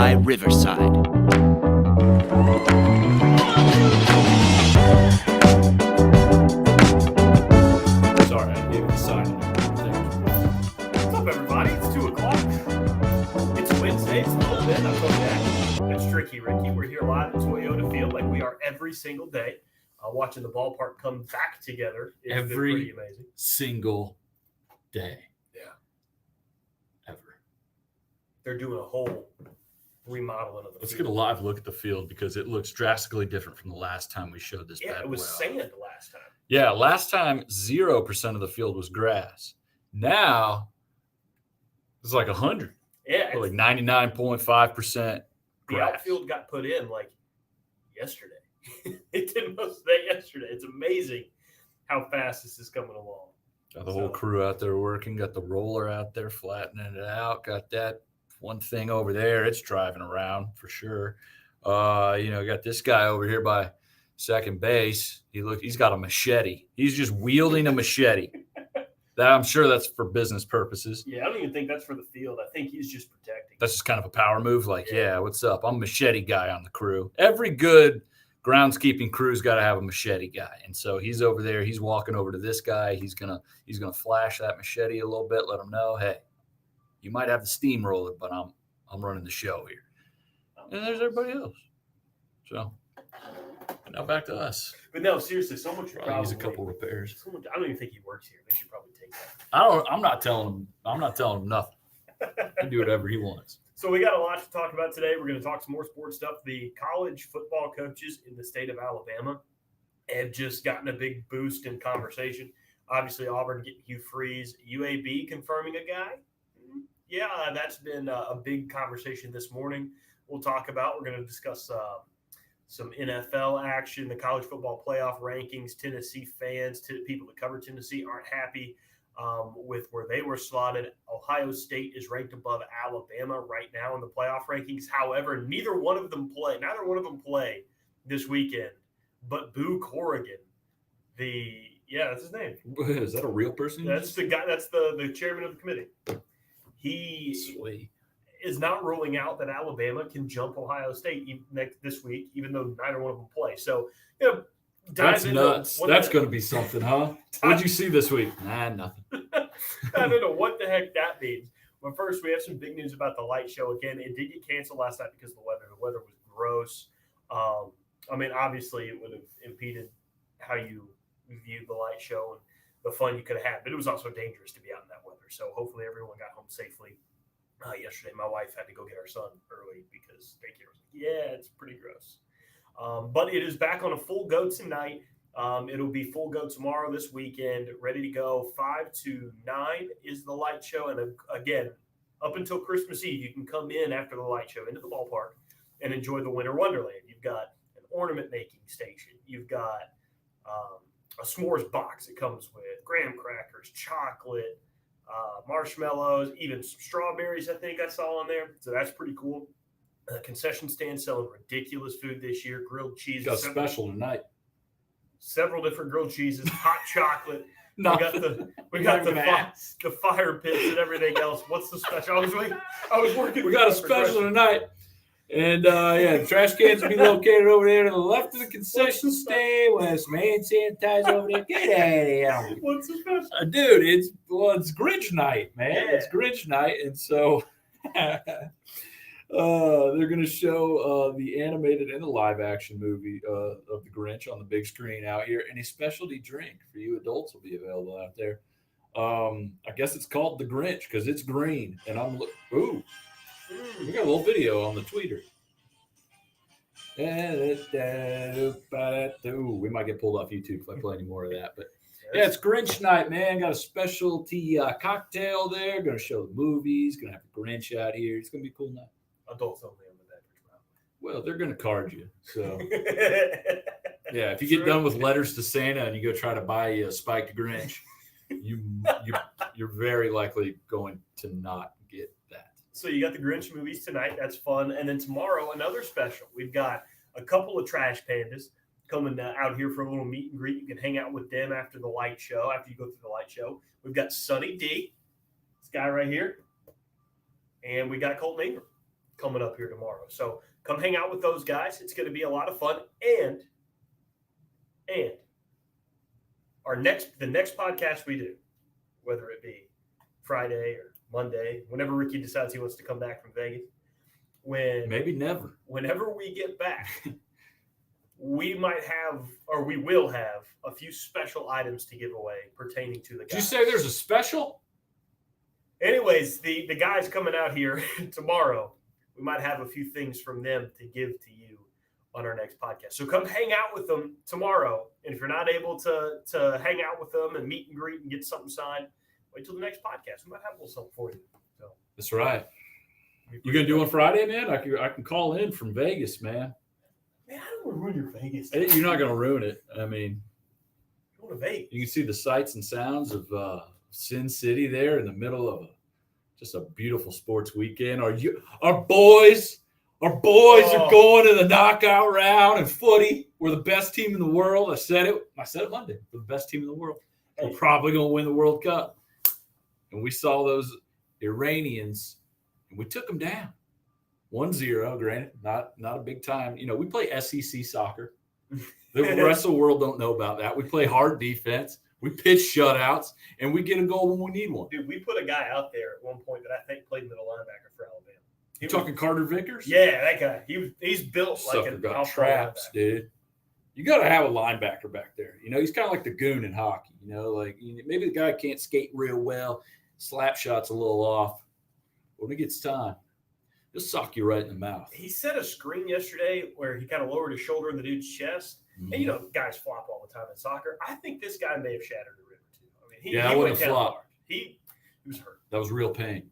by Riverside. Sorry, I gave it a sign. What's up, everybody? It's 2 o'clock. It's Wednesday. It's Bullpen. I'm Kolton. It's Tricky Ricky. We're here live at Toyota Field like we are every single day. Watching the ballpark come back together is Every pretty amazing. single day. Yeah. Ever. They're doing a whole remodeling of the Let's field. get a live look at the field because it looks drastically different from the last time we showed this. Yeah, it was sand last time. Yeah, last time 0% of the field was grass. Now it's like 100. Yeah, Like 99.5% the grass. outfield got put in like yesterday. It did most of that yesterday. It's amazing how fast this is coming along. Got the whole crew out there working. Got the roller out there flattening it out. Got that one thing over there. It's driving around for sure. Got this guy over here by second base. He's got a machete. He's just wielding a machete. I'm sure that's for business purposes. Yeah, I don't even think that's for the field. I think he's just protecting. That's just kind of a power move. Like, yeah, what's up? I'm a machete guy on the crew. Every good groundskeeping crew's got to have a machete guy, and so he's over there. He's walking over to this guy. He's gonna flash that machete a little bit. Let him know, hey, you might have the steamroller, but I'm running the show here. And there's everybody else. So now back to us. But no, seriously, someone should probably use a couple repairs. I don't even think he works here. They should probably take that. I'm not telling him nothing. He can do whatever he wants. So we got a lot to talk about today. We're going to talk some more sports stuff. The college football coaches in the state of Alabama have just gotten a big boost in conversation. Obviously, Auburn getting Hugh Freeze, UAB confirming a guy. Yeah, that's been a big conversation this morning. We'll talk about. We're going to discuss some NFL action, the college football playoff rankings. Tennessee fans, people that cover Tennessee aren't happy with where they were slotted. Ohio State is ranked above Alabama right now in the playoff rankings. However, neither one of them play this weekend. But Boo Corrigan, that's his name. Is that a real person? That's the guy. That's the chairman of the committee. He is not ruling out that Alabama can jump Ohio State this week, even though neither one of them play. So, that's nuts. That's going to be something, huh? What'd you see this week? Nothing. I don't know what the heck that means. But first, we have some big news about the light show again. It did get canceled last night because of the weather. The weather was gross. Obviously, it would have impeded how you viewed the light show and the fun you could have had. But it was also dangerous to be out in that weather. So hopefully everyone got home safely. Yesterday, my wife had to go get our son early because daycare was like, it's pretty gross. But it is back on a full go tonight. It'll be full go tomorrow, this weekend, ready to go. 5 to 9 is the light show. And again, up until Christmas Eve, you can come in after the light show into the ballpark and enjoy the Winter Wonderland. You've got an ornament making station. You've got a s'mores box that comes with graham crackers, chocolate, marshmallows, even some strawberries, I think I saw on there. So that's pretty cool. Concession stand selling ridiculous food this year. Grilled cheese. Got a special tonight. Several different grilled cheeses, hot chocolate. We got the fire pits and everything else. What's the special? I was working. We got a special tonight. And, the trash cans will be located over there to the left of the concession stand. We'll have some hand sanitizer over there. Get out of here. What's the special? Dude, it's Grinch night, man. Yeah. It's Grinch night. And so they're going to show the animated and the live action movie of the Grinch on the big screen out here. And a specialty drink for you adults will be available out there. I guess it's called the Grinch because it's green. And we got a little video on the tweeter. We might get pulled off YouTube if I play any more of that. But yeah, it's Grinch night, man. Got a specialty cocktail there. Going to show the movies. Going to have the Grinch out here. It's going to be a cool night. Adults only on the beverage. Well, they're going to card you. So yeah, if you get done with letters to Santa and you go try to buy a spiked Grinch, you're very likely going to not get that. So you got the Grinch movies tonight. That's fun. And then tomorrow, another special. We've got a couple of trash pandas coming out here for a little meet and greet. You can hang out with them after the light show, after you go through the light show. We've got Sonny D, this guy right here. And we got Kolton Ingram coming up here tomorrow. So come hang out with those guys. It's going to be a lot of fun. And the next podcast we do, whether it be Friday or Monday, whenever Ricky decides he wants to come back from Vegas, whenever we get back, we will have a few special items to give away pertaining to the guys. Did you say there's a special? Anyways, the guys coming out here tomorrow, we might have a few things from them to give to you on our next podcast. So come hang out with them tomorrow. And if you're not able to hang out with them and meet and greet and get something signed, wait till the next podcast. We might have a little something for you. So that's right. You gonna do on Friday, man? I can call in from Vegas, man. Man, I don't want to ruin your Vegas. You're not gonna ruin it. I mean, go to Vegas. You can see the sights and sounds of Sin City there in the middle of just a beautiful sports weekend. Our boys are going to the knockout round in footy. We're the best team in the world. I said it Monday. We're the best team in the world. We're probably going to win the World Cup. And we saw those Iranians, and we took them down. 1-0, granted, not a big time. We play SEC soccer. The rest of the world don't know about that. We play hard defense. We pitch shutouts, and we get a goal when we need one. Dude, we put a guy out there at one point that I think played middle linebacker for Alabama. You talking Carter Vickers? Yeah, that guy. He's built like a got traps, dude. You got to have a linebacker back there. He's kind of like the goon in hockey. Maybe the guy can't skate real well, slap shots a little off. When it gets time, he'll sock you right in the mouth. He set a screen yesterday where he kind of lowered his shoulder in the dude's chest. Mm-hmm. And guys flop all the time in soccer. I think this guy may have shattered a rib or two. I mean, he wouldn't have flopped. He was hurt. That was real pain.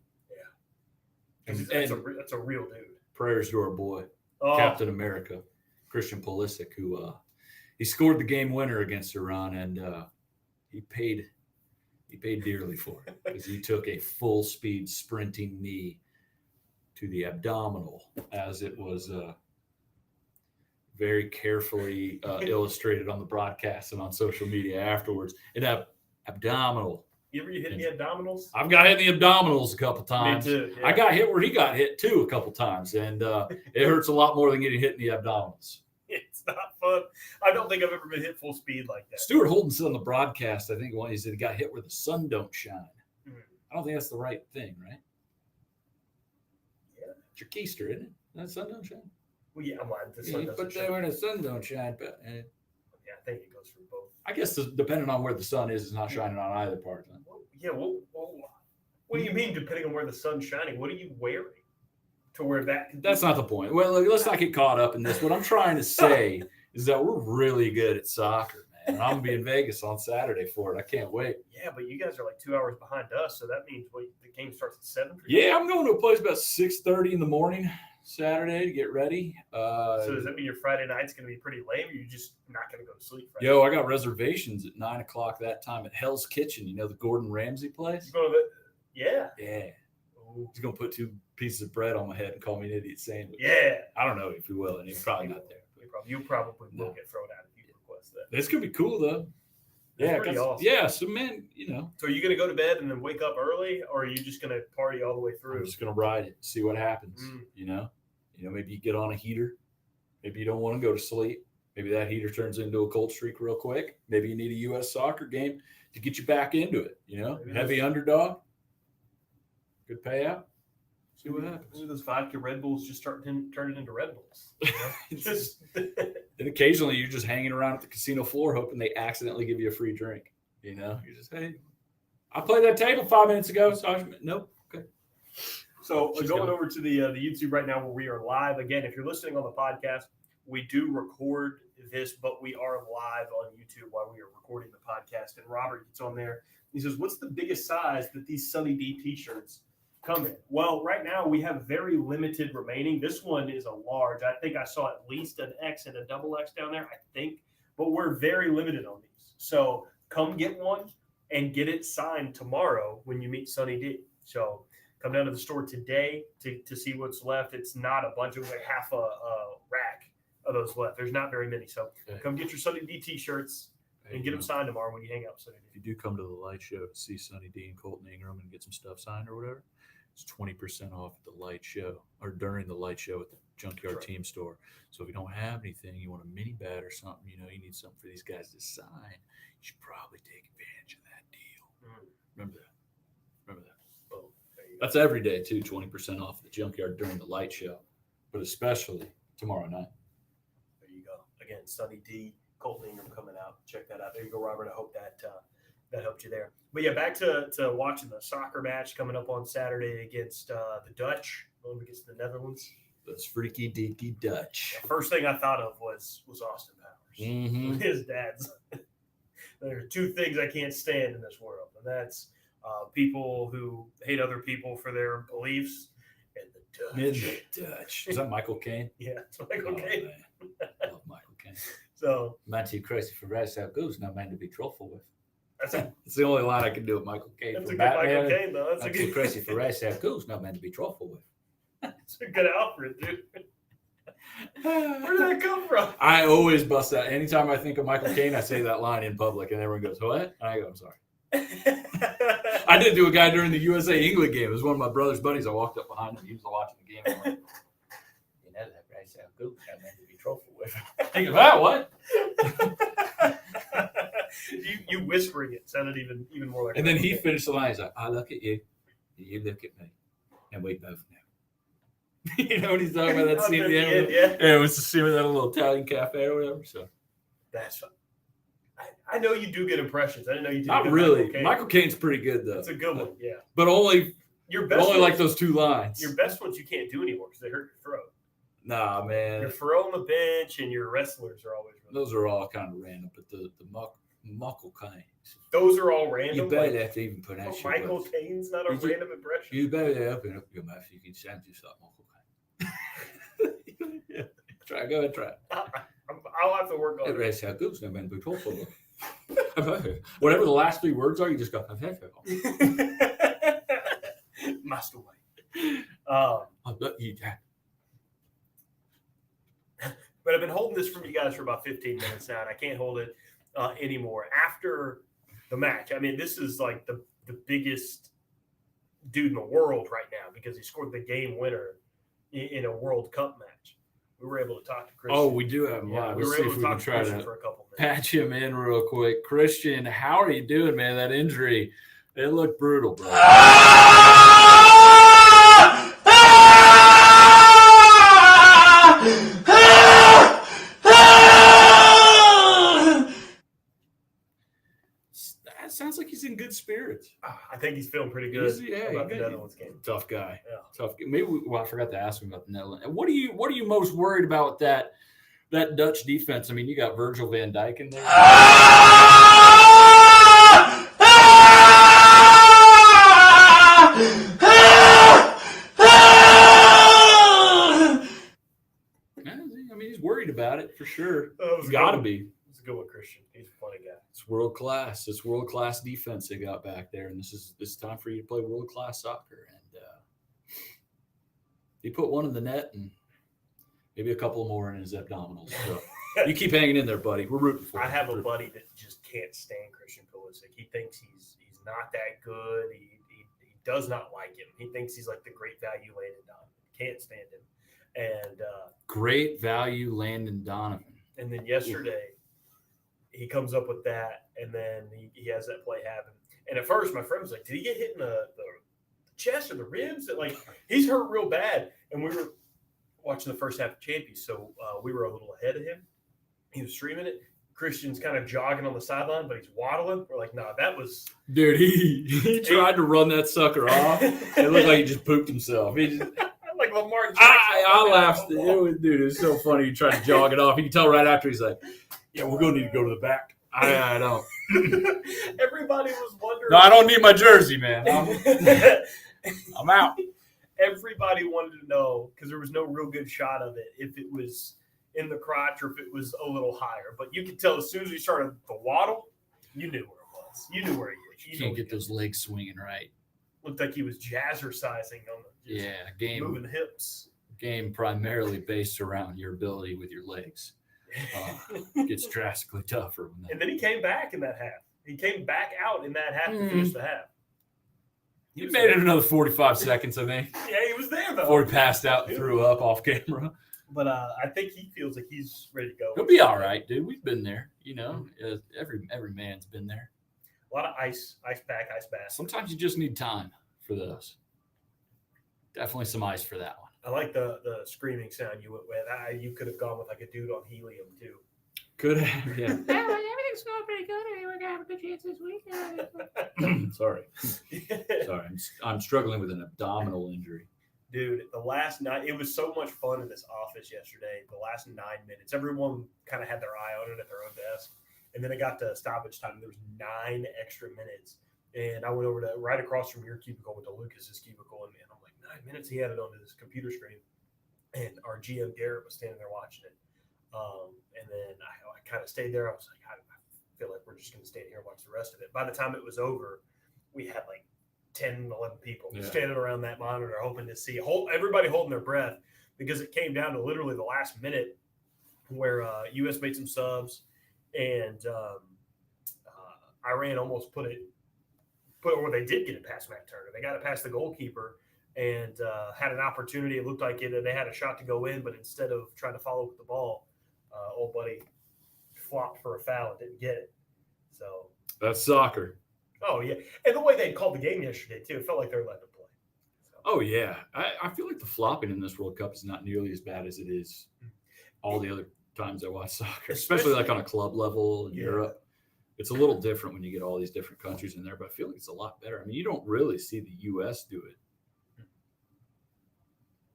Yeah, that's a real dude. Prayers to our boy, Captain America, Christian Pulisic, who he scored the game winner against Iran, and he paid dearly for it because he took a full speed sprinting knee to the abdominal, as it was very carefully illustrated on the broadcast and on social media afterwards. Abdominal. You ever hit the abdominals? I've got hit in the abdominals a couple times. Me too. Yeah. I got hit where he got hit too a couple times, and it hurts a lot more than getting hit in the abdominals. It's not fun. I don't think I've ever been hit full speed like that. Stuart Holden said on the broadcast, I think he said he got hit where the sun don't shine. Mm-hmm. I don't think that's the right thing, right? Yeah. It's your keister, isn't it? That sun don't shine. Well, yeah, the sun doesn't put that where the sun don't shine, but yeah, I think it goes for both. I guess depending on where the sun is, it's not shining on either part. Then. Well, what do you mean depending on where the sun's shining? What are you wearing to wear that? That's not the point. Well, look, let's not get caught up in this. What I'm trying to say is that we're really good at soccer, man. And I'm going to be in Vegas on Saturday for it. I can't wait. Yeah, but you guys are like 2 hours behind us, so that means the game starts at 7? Yeah, I'm going to a place about 6:30 in the morning Saturday to get ready. So does that mean your Friday night's going to be pretty lame, or you just not going to go to sleep Friday? Yo, I got reservations at 9 o'clock that time at Hell's Kitchen. The Gordon Ramsay place? You go to yeah. Ooh. He's going to put 2 pieces of bread on my head and call me an idiot sandwich. Yeah. I don't know if he will, and he's probably not there. You probably will get thrown out if you request that. It's going to be cool, though. That's pretty awesome. Yeah, so, man, So are you going to go to bed and then wake up early, or are you just going to party all the way through? I'm just going to ride it, see what happens, Maybe you get on a heater. Maybe you don't want to go to sleep. Maybe that heater turns into a cold streak real quick. Maybe you need a U.S. soccer game to get you back into it, Heavy underdog. Good payout. See what happens. Maybe those vodka Red Bulls just start turning into Red Bulls. And occasionally you're just hanging around at the casino floor hoping they accidentally give you a free drink. You're just, hey, I played that table 5 minutes ago. So nope. Okay. So going over to the YouTube right now where we are live. Again, if you're listening on the podcast, we do record this, but we are live on YouTube while we are recording the podcast. And Robert gets on there. He says, what's the biggest size that these Sonny D t-shirts come in? Well, right now we have very limited remaining. This one is a large. I think I saw at least an X and a double X down there, I think. But we're very limited on these. So come get one and get it signed tomorrow when you meet Sonny D. So come down to the store today to see what's left. It's not a bunch of like half a rack of those left. There's not very many. So come get your Sonny D t-shirts and get them signed tomorrow when you hang out with Sonny D. If you do come to the light show to see Sonny D and Kolton Ingram and get some stuff signed or whatever, it's 20% off at the light show or during the light show at the Junkyard Team Store. So if you don't have anything, you want a mini bat or something, you need something for these guys to sign, you should probably take advantage of that deal. Remember that. Oh, that's every day too, 20% off at the Junkyard during the light show, but especially tomorrow night. There you go. Again, Sonny D, Kolton Ingram coming out. Check that out. There you go, Robert. I hope that that helped you there. But yeah, back to watching the soccer match coming up on Saturday against the Dutch, going against the Netherlands. Those freaky deaky Dutch. The first thing I thought of was Austin Powers. Mm-hmm. His dad's. There are two things I can't stand in this world, and that's people who hate other people for their beliefs and the Dutch. Is that Michael Caine? Yeah, it's Michael Caine. I love Michael Caine. So, man too crazy for rice how goes, not man to be truthful with. That's it's the only line I can do with Michael Caine. That's a good Batman. Michael Caine, though. That's not too crazy for rice how goes, not man to be truthful with. It's a good Alfred, dude. Where did that come from? I always bust that. Anytime I think of Michael Caine, I say that line in public, and everyone goes, "What?" And I go, "I'm sorry." I did do a guy during the USA England game. It was one of my brother's buddies. I walked up behind him. He was watching the game. And I went, that rice how goes, not man to be truthful with. Think of that, what? you whispering it sounded even more like. And then he finished the line. He's like, "I look at you, you look at me, and we both know." You know what he's talking about? That scene at the end? Yeah, it was the scene with that little Italian cafe or whatever. So that's fun. I know you do good impressions. I didn't know you did. Not really. Michael Caine's pretty good though. That's a good one. Yeah, but only your best. Only like those two lines. Your best ones you can't do anymore because they hurt your throat. Nah, man. Your throw on the bench and your wrestlers are always. Those are all kind of random, but the Michael Caine. Those are all random. You better have to even pronounce your Michael words. Caine's not a random impression. You better open up your mouth. You can sound just like Michael Caine. Yeah. Go ahead, try. I'll have to work on it. That's how good it's been before. Whatever the last three words are, you just go. Master way. But I've been holding this from you guys for about 15 minutes now, and I can't hold it anymore. After the match, I mean, this is like the biggest dude in the world right now because he scored the game winner in a World Cup match. We were able to talk to Christian. Oh, we do have him live. We were able to talk to Christian for a couple minutes. Patch him in real quick. Christian, how are you doing, man? That injury, it looked brutal, bro. Sounds like he's in good spirits. I think he's feeling pretty good about the Netherlands game. Tough guy. Yeah. Tough. Maybe I forgot to ask him about the Netherlands. What are you most worried about with that Dutch defense? I mean, you got Virgil van Dijk in there. I mean, he's worried about it for sure. He's got to be. It's a good one, Christian. He's a funny guy. It's world class. It's world class defense they got back there, and this is time for you to play world class soccer. And he put one in the net, and maybe a couple more in his abdominals. So you keep hanging in there, buddy. We're rooting for you. I have a buddy that just can't stand Christian Pulisic. He thinks he's not that good. He does not like him. He thinks he's like the great value Landon Donovan. Can't stand him. And great value Landon Donovan. And then yesterday, he comes up with that, and then he has that play happen. And at first, my friend was like, "Did he get hit in the chest or the ribs?" And like, he's hurt real bad. And we were watching the first half of Champions, so we were a little ahead of him. He was streaming it. Christian's kind of jogging on the sideline, but he's waddling. We're like, "Nah, that was." Dude, he tried to run that sucker off. It looked like he just pooped himself. He just. Like Lamar Jackson. I laughed. Dude, it was so funny. He tried to jog it off. You can tell right after he's like, "Yeah, we're going to need to go to the back." I don't. Everybody was wondering. No, I don't need my jersey, man. I'm out. Everybody wanted to know, because there was no real good shot of it, if it was in the crotch or if it was a little higher. But you could tell as soon as he started the waddle, you knew where it was. You knew where he was. You can't get those legs swinging right. Looked like he was jazzercising on the game moving the hips. Game primarily based around your ability with your legs. Gets drastically tougher. And then he came back in that half. He came back out in that half to finish the half. He made it another 45 seconds, I think. Yeah, he was there, though. Before he passed out and threw up off camera. But I think he feels like he's ready to go. He'll be all right, dude. We've been there. You know, every man's been there. A lot of ice pack, ice bath. Sometimes you just need time for those. Definitely some ice for that one. I like the screaming sound you went with. You could have gone with like a dude on helium, too. Could have, yeah. Everything's going pretty good. We're gonna have a good chance this week. Sorry. I'm struggling with an abdominal injury. Dude, the last night, it was so much fun in this office yesterday. The last 9 minutes, everyone kind of had their eye on it at their own desk. And then it got to stoppage time. There was 9 extra minutes. And I went over to right across from your cubicle with Lucas's cubicle. And I'm like, 9 minutes. He had it on his computer screen. And our GM, Garrett, was standing there watching it. And then I kind of stayed there. I was like, I feel like we're just going to stand here and watch the rest of it. By the time it was over, we had like 10, 11 people standing around that monitor hoping to see everybody holding their breath, because it came down to literally the last minute where U.S. made some subs and Iran almost put it where they did get it past Matt Turner. They got it past the goalkeeper and had an opportunity. It looked like they had a shot to go in, but instead of trying to follow with the ball, old buddy flopped for a foul and didn't get it. So that's soccer. Oh, yeah. And the way they called the game yesterday, too, it felt like they were letting them play. So. Oh, yeah. I feel like the flopping in this World Cup is not nearly as bad as it is all the other times I watch soccer, especially like on a club level in Europe. It's a little different when you get all these different countries in there, but I feel like it's a lot better. I mean, you don't really see the U.S. do it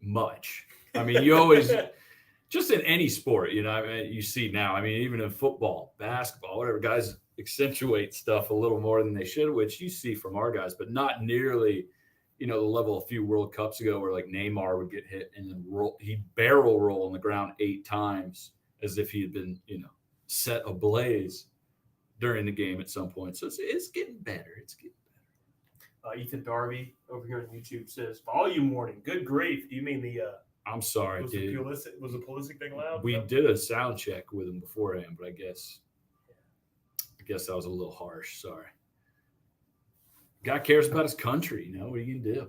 much. I mean, you always – just in any sport, you know, I mean, you see now. I mean, even in football, basketball, whatever, guys – accentuate stuff a little more than they should, which you see from our guys, but not nearly, you know, the level a few World Cups ago where like Neymar would get hit and then he'd barrel roll on the ground 8 times as if he had been, you know, set ablaze during the game at some point. So it's getting better. It's getting better. Ethan Darby over here on YouTube says, volume warning. Good grief. Do you mean the I'm sorry, dude. Was the Pulisic thing loud? We did a sound check with him beforehand, but I guess that was a little harsh. Sorry. Guy cares about his country. You know, what are you going to do?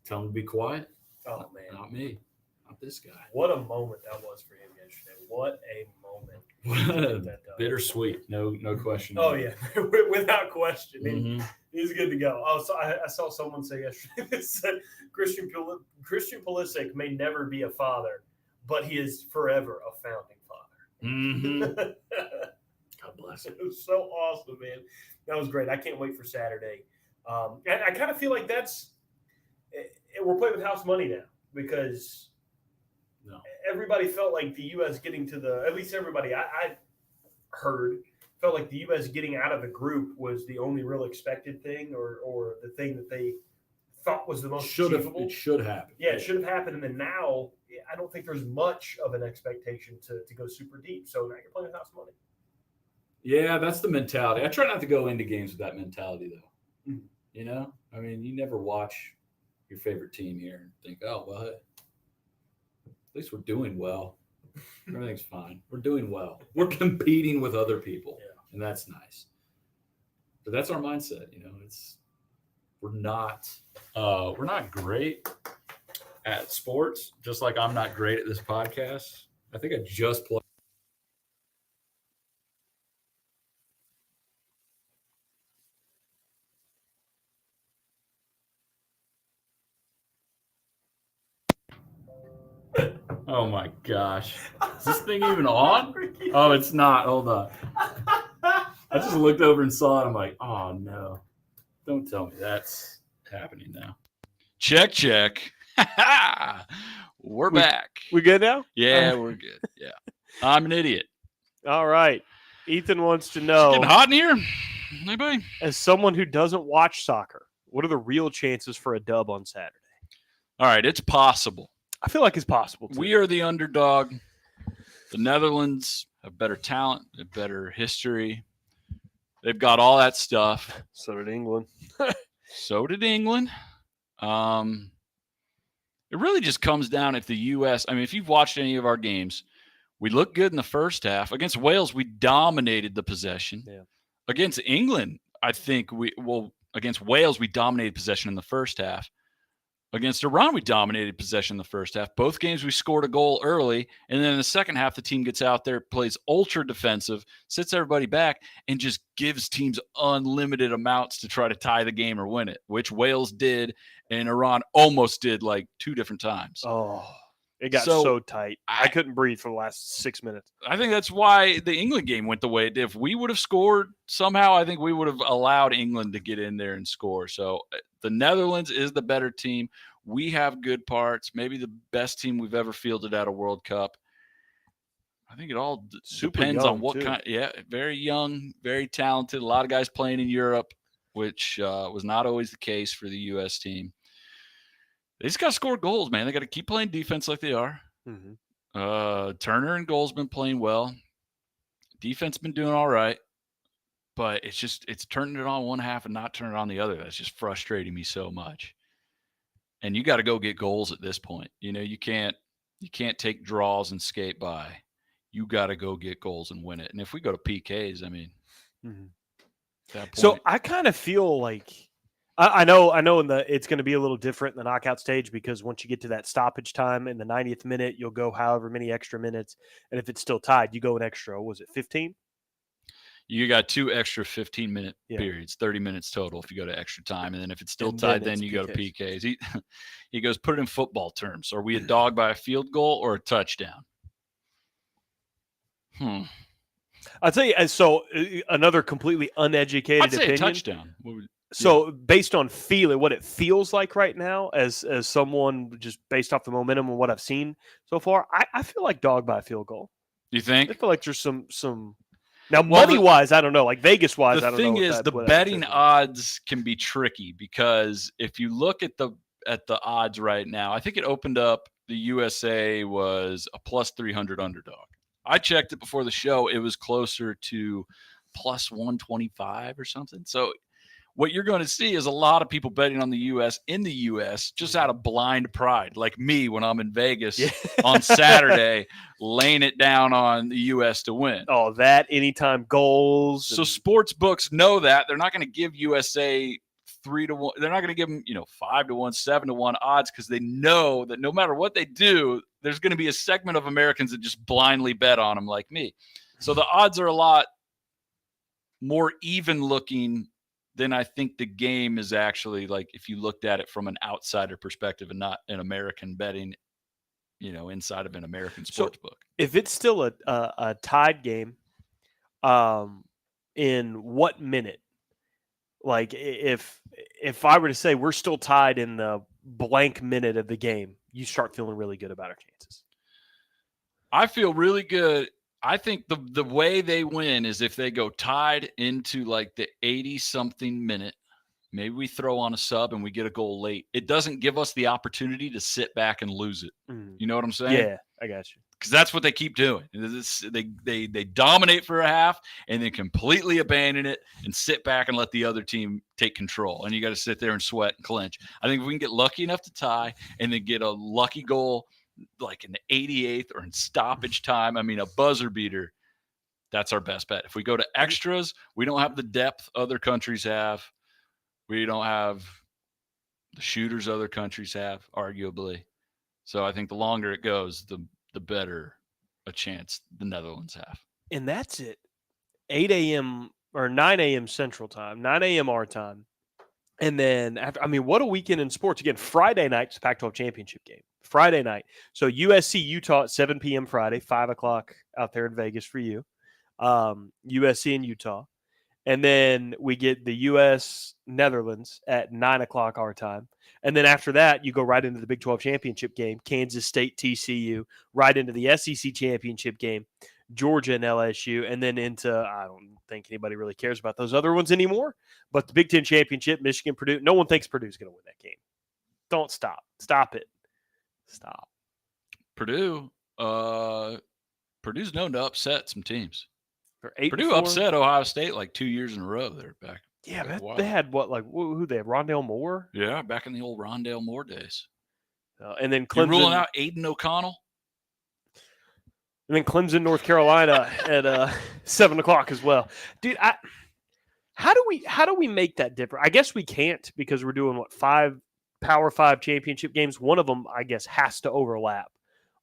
Tell him to be quiet? Oh, man. Not me. Not this guy. What a moment that was for him yesterday. What a moment. Bittersweet. No question. Oh, yeah. Without question. Mm-hmm. He's good to go. Oh, so I saw someone say yesterday that said Christian Pulisic may never be a father, but he is forever a founding father. Mm-hmm. God bless. It was so awesome, man. That was great. I can't wait for Saturday. And I kind of feel like we're playing with house money now, because everybody felt like the U.S. getting to at least everybody I heard felt like the U.S. getting out of the group was the only real expected thing, or the thing that they thought was the most achievable. It should happen. Yeah, it should have happened. And then now I don't think there's much of an expectation to go super deep. So now you're playing with house money. Yeah, that's the mentality. I try not to go into games with that mentality, though. Mm-hmm. You know? I mean, you never watch your favorite team here and think, oh, well, at least we're doing well. Everything's fine. We're doing well. We're competing with other people, and that's nice. But that's our mindset, you know. We're not great at sports, just like I'm not great at this podcast. I think I just played. Oh my gosh. Is this thing even on? Oh, it's not. Hold on. I just looked over and saw it. I'm like, oh no. Don't tell me that's happening now. Check. We're back. We good now? Yeah, we're good. Yeah. I'm an idiot. All right. Ethan wants to know. It's getting hot in here. Anybody? As someone who doesn't watch soccer, what are the real chances for a dub on Saturday? All right, it's possible. I feel like it's possible, too. We are the underdog. The Netherlands have better talent, have better history. They've got all that stuff. So did England. So did England. It really just comes down if the U.S. – I mean, if you've watched any of our games, we looked good in the first half. Against Wales, we dominated the possession. Yeah. Against England, I think Against Wales, we dominated possession in the first half. Against Iran, we dominated possession in the first half. Both games, we scored a goal early. And then in the second half, the team gets out there, plays ultra defensive, sits everybody back, and just gives teams unlimited amounts to try to tie the game or win it, which Wales did and Iran almost did like 2 different times. Oh, it got so tight. I couldn't breathe for the last 6 minutes. I think that's why the England game went the way it did. If we would have scored somehow, I think we would have allowed England to get in there and score. So the Netherlands is the better team. We have good parts, maybe the best team we've ever fielded at a World Cup. I think it all depends on what kind. Yeah, very young, very talented. A lot of guys playing in Europe, which was not always the case for the U.S. team. They just got to score goals, man. They got to keep playing defense like they are. Mm-hmm. Turner and goal's been playing well. Defense been doing all right, but it's turning it on one half and not turning it on the other. That's just frustrating me so much. And you got to go get goals at this point. You know, you can't take draws and skate by. You got to go get goals and win it. And if we go to PKs, I mean, that point, so I kind of feel like I know it's going to be a little different in the knockout stage because once you get to that stoppage time in the 90th minute, you'll go however many extra minutes. And if it's still tied, you go an extra, was it 15? You got 2 extra 15-minute periods, 30 minutes total if you go to extra time. And then if it's still tied, then you go to PKs. He goes, put it in football terms. Are we a dog by a field goal or a touchdown? I'll tell you, so another completely uneducated I'd say opinion. a touchdown. So based on feeling, what it feels like right now as someone just based off the momentum and what I've seen so far, I feel like dog by a field goal. You think? I feel like there's some now money-wise, I don't know. Like Vegas-wise, I don't know. The thing is, the betting odds can be tricky because if you look at the odds right now, I think it opened up the USA was a plus 300 underdog. I checked it before the show. It was closer to plus 125 or something. So what you're going to see is a lot of people betting on the U.S. in the U.S. just out of blind pride, like me when I'm in Vegas on Saturday, laying it down on the U.S. to win. Oh, that anytime goals. So sports books know that. They're not going to give USA 3-1. They're not going to give them, 5-1, 7-1 odds because they know that no matter what they do, there's going to be a segment of Americans that just blindly bet on them like me. So the odds are a lot more even looking than I think the game is actually like if you looked at it from an outsider perspective and not an American betting, inside of an American sports book. If it's still a tied game, in what minute? Like if I were to say we're still tied in the blank minute of the game, you start feeling really good about our chances. I feel really good. I think the way they win is if they go tied into like the 80-something minute. Maybe we throw on a sub and we get a goal late. It doesn't give us the opportunity to sit back and lose it. You know what I'm saying? Yeah, I got you. Because that's what they keep doing. They dominate for a half and then completely abandon it and sit back and let the other team take control. And you got to sit there and sweat and clinch. I think if we can get lucky enough to tie and then get a lucky goal like in the 88th or in stoppage time, I mean, a buzzer beater, that's our best bet. If we go to extras, we don't have the depth other countries have. We don't have the shooters other countries have, arguably. So I think the longer it goes, the better a chance the Netherlands have. And that's it. 8 a.m. or 9 a.m. Central Time, 9 a.m. our time. And then, what a weekend in sports. Again, Friday night's Pac-12 championship game. Friday night. So USC, Utah at 7 p.m. Friday, 5 o'clock out there in Vegas for you. USC and Utah. And then we get the U.S. Netherlands at 9 o'clock our time. And then after that, you go right into the Big 12 championship game, Kansas State, TCU, right into the SEC championship game, Georgia and LSU, and then into, I don't think anybody really cares about those other ones anymore, but the Big 10 championship, Michigan, Purdue. No one thinks Purdue's going to win that game. Don't stop. Stop it. Stop. Purdue's known to upset some teams. Purdue upset Ohio State like 2 years in a row. They're back. Yeah, they had who they had? Rondale Moore? Yeah, back in the old Rondale Moore days. And then Clemson. You're ruling out Aiden O'Connell? And then Clemson, North Carolina at 7 o'clock as well. Dude, How do we make that different? I guess we can't because we're doing 5 Power 5 championship games. One of them, I guess, has to overlap.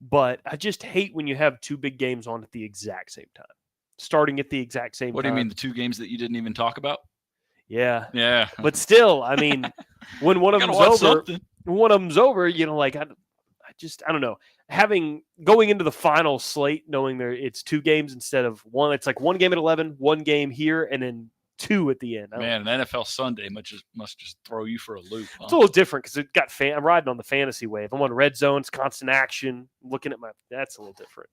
But I just hate when you have 2 big games on at the exact same time, starting at the exact same time. What do you mean, the 2 games that you didn't even talk about? Yeah. Yeah. But still, I mean, when one of Gotta them's watch over, something. like I don't know. Going into the final slate, knowing it's 2 games instead of 1. It's like 1 game at 11, 1 game here, and then 2 at the end. Man, an NFL Sunday must just throw you for a loop. Huh? It's a little different because it got I'm riding on the fantasy wave. I'm on red zones, constant action, looking at that's a little different.